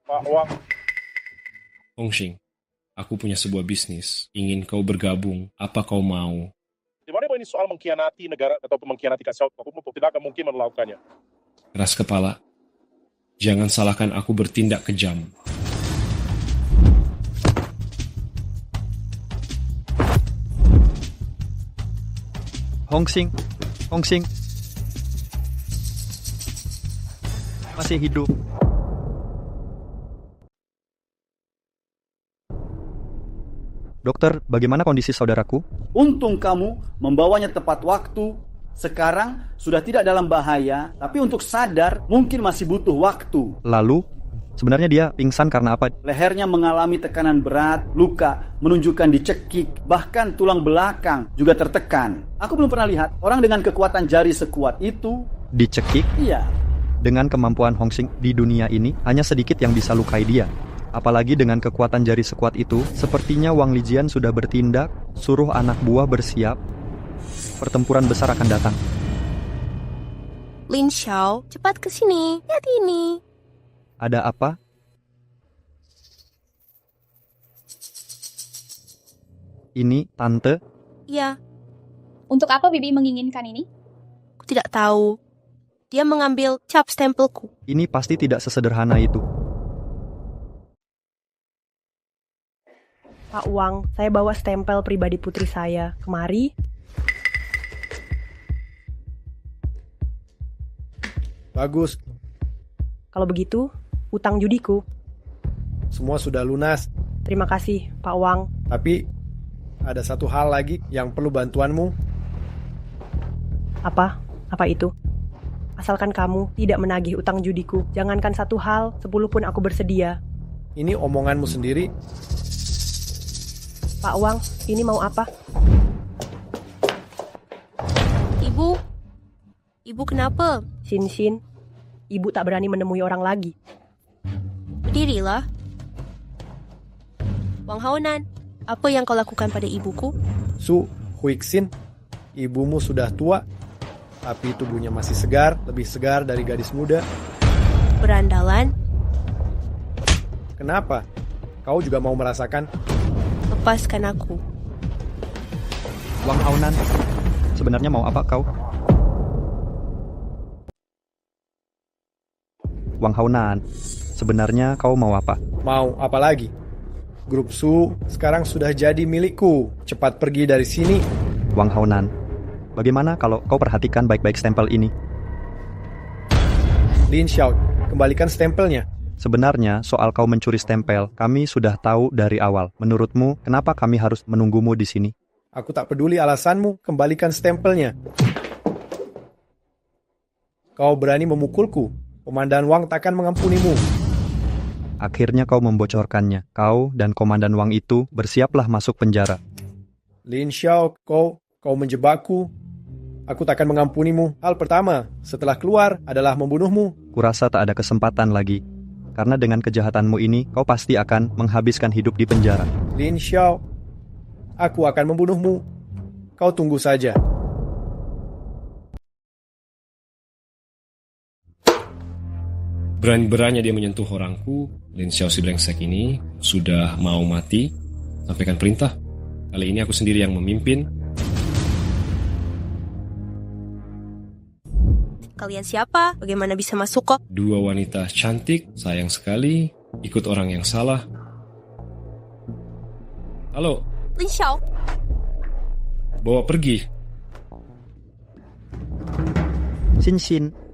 Pak Wang. Hongjing, aku punya sebuah bisnis. Ingin kau bergabung. Apa kau mau? Di mana ini soal mengkhianati negara atau mengkhianati kasih aku tidak akan mungkin melakukannya. Keras kepala. Jangan salahkan aku bertindak kejam. Hongjing. Masih hidup. Dokter, bagaimana kondisi saudaraku? Untung kamu membawanya tepat waktu. Sekarang sudah tidak dalam bahaya, tapi untuk sadar mungkin masih butuh waktu. Lalu, sebenarnya dia pingsan karena apa? Lehernya mengalami tekanan berat, luka menunjukkan dicekik, bahkan tulang belakang juga tertekan. Aku belum pernah lihat orang dengan kekuatan jari sekuat itu. Dicekik? Iya. Dengan kemampuan Hongjing di dunia ini, hanya sedikit yang bisa lukai dia. Apalagi dengan kekuatan jari sekuat itu, sepertinya Wang Lijian sudah bertindak, suruh anak buah bersiap. Pertempuran besar akan datang. Lin Xiao, cepat ke sini. Lihat ini. Ada apa? Ini, Tante? Ya. Untuk apa Bibi menginginkan ini? Aku tidak tahu. Dia mengambil cap stempelku. Ini pasti tidak sesederhana itu. Pak Wang, saya bawa stempel pribadi putri saya. Kemari. Bagus. Kalau begitu, utang judiku. Semua sudah lunas. Terima kasih, Pak Wang. Tapi ada satu hal lagi yang perlu bantuanmu. Apa? Apa itu? Asalkan kamu tidak menagih utang judiku. Jangankan satu hal, 10 pun aku bersedia. Ini omonganmu sendiri. Pak Wang, ini mau apa? Ibu? Ibu kenapa? Xin, ibu tak berani menemui orang lagi. Berdirilah. Wang Haonan, apa yang kau lakukan pada ibuku? Su Huixin, ibumu sudah tua, tapi tubuhnya masih segar, lebih segar dari gadis muda. Berandalan? Kenapa? Kau juga mau merasakan? Lepaskan aku. Wang Haonan, sebenarnya mau apa kau? Wang Haonan, sebenarnya kau mau apa? Mau apa lagi? Grup Su sekarang sudah jadi milikku. Cepat pergi dari sini. Wang Haonan, bagaimana kalau kau perhatikan baik-baik stempel ini? Lin Xiao, kembalikan stempelnya. Sebenarnya soal kau mencuri stempel, kami sudah tahu dari awal. Menurutmu, kenapa kami harus menunggumu di sini? Aku tak peduli alasanmu, kembalikan stempelnya. Kau berani memukulku, Komandan Wang takkan mengampunimu. Akhirnya kau membocorkannya. Kau dan Komandan Wang itu bersiaplah masuk penjara. Lin Xiao, kau menjebakku. Aku takkan mengampunimu. Hal pertama, setelah keluar adalah membunuhmu. Kurasa tak ada kesempatan lagi. Karena dengan kejahatanmu ini, kau pasti akan menghabiskan hidup di penjara. Lin Xiao, aku akan membunuhmu. Kau tunggu saja. Berani-beraninya dia menyentuh orangku. Lin Xiao si brengsek ini sudah mau mati. Sampaikan perintah. Kali ini aku sendiri yang memimpin. Kalian siapa? Bagaimana bisa masuk kok? Dua wanita cantik, sayang sekali. Ikut orang yang salah. Halo. Lin Xiao. Bawa pergi. Xin.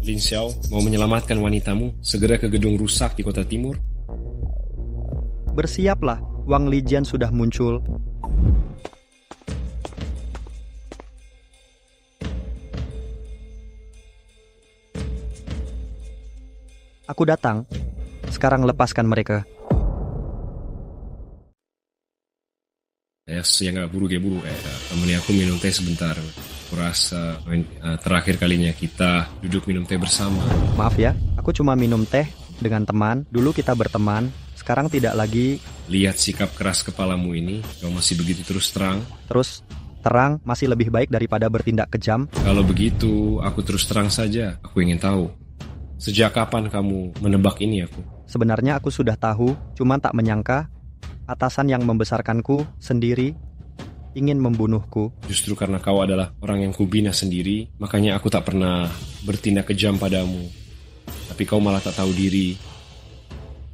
Lin Xiao mau menyelamatkan wanitamu, segera ke gedung rusak di kota timur. Bersiaplah, Wang Lijian sudah muncul. Aku datang. Sekarang lepaskan mereka. Ya nggak buru. Temen aku minum teh sebentar. Kurasa terakhir kalinya kita duduk minum teh bersama. Maaf ya, aku cuma minum teh dengan teman. Dulu kita berteman, sekarang tidak lagi. Lihat sikap keras kepalamu ini, kau masih begitu terus terang. Terus terang masih lebih baik daripada bertindak kejam. Kalau begitu, aku terus terang saja. Aku ingin tahu, sejak kapan kamu menebak ini aku? Sebenarnya aku sudah tahu, cuma tak menyangka atasan yang membesarkanku sendiri ingin membunuhku. Justru karena kau adalah orang yang kubina sendiri, makanya aku tak pernah bertindak kejam padamu. Tapi kau malah tak tahu diri.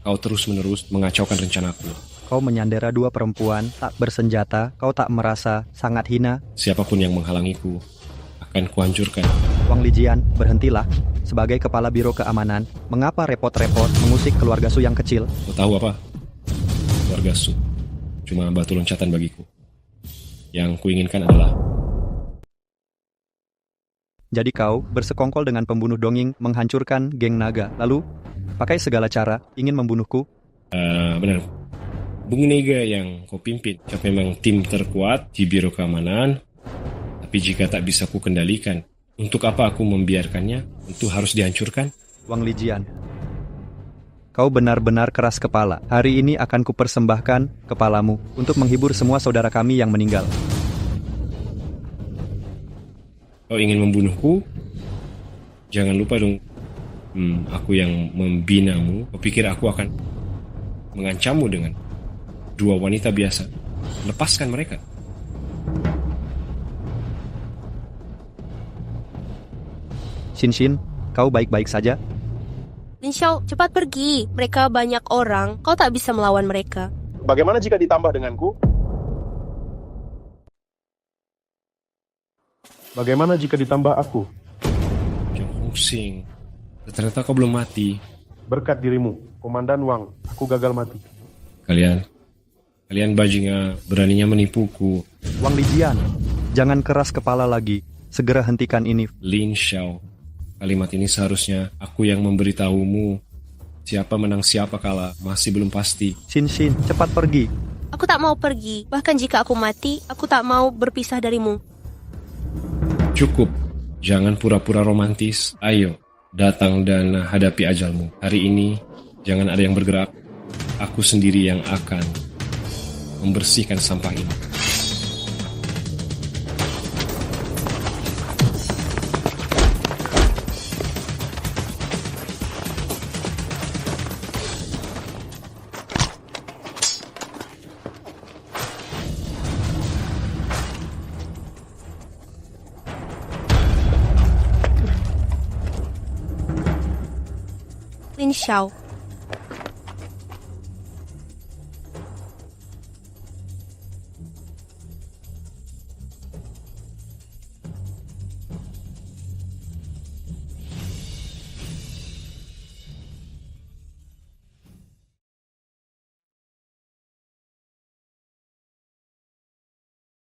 Kau terus-menerus mengacaukan rencanaku. Kau menyandera dua perempuan tak bersenjata, kau tak merasa sangat hina? Siapapun yang menghalangiku akan kuhancurkan. Wang Lijian, berhentilah. Sebagai kepala biro keamanan, mengapa repot-repot mengusik keluarga Su yang kecil? Kau tahu apa? Keluarga Su cuma batu loncatan bagiku. Yang kuinginkan adalah... Jadi kau bersekongkol dengan pembunuh dongeng menghancurkan geng naga, lalu pakai segala cara ingin membunuhku? Benar. Bung Nega yang kau pimpin memang tim terkuat di biro keamanan. Tapi jika tak bisa ku kendalikan, untuk apa aku membiarkannya? Itu harus dihancurkan. Wang Lijian, kau benar-benar keras kepala. Hari ini akan kupersembahkan kepalamu untuk menghibur semua saudara kami yang meninggal. Kau ingin membunuhku? Jangan lupa dong, aku yang membinamu. Kau pikir aku akan mengancammu dengan dua wanita biasa? Lepaskan mereka. Xin, kau baik-baik saja? Lin Xiao, cepat pergi. Mereka banyak orang, kau tak bisa melawan mereka. Bagaimana jika ditambah denganku? Bagaimana jika ditambah aku? Jong Hongxing, ternyata kau belum mati. Berkat dirimu, Komandan Wang, aku gagal mati. Kalian bajingan beraninya menipuku. Wang Lijian, jangan keras kepala lagi. Segera hentikan ini. Lin Xiao, kalimat ini seharusnya aku yang memberitahumu. Siapa menang siapa kalah masih belum pasti. Xin, cepat pergi. Aku tak mau pergi. Bahkan jika aku mati, aku tak mau berpisah darimu. Cukup. Jangan pura-pura romantis. Ayo, datang dan hadapi ajalmu. Hari ini, jangan ada yang bergerak. Aku sendiri yang akan membersihkan sampah ini. Lin Xiao,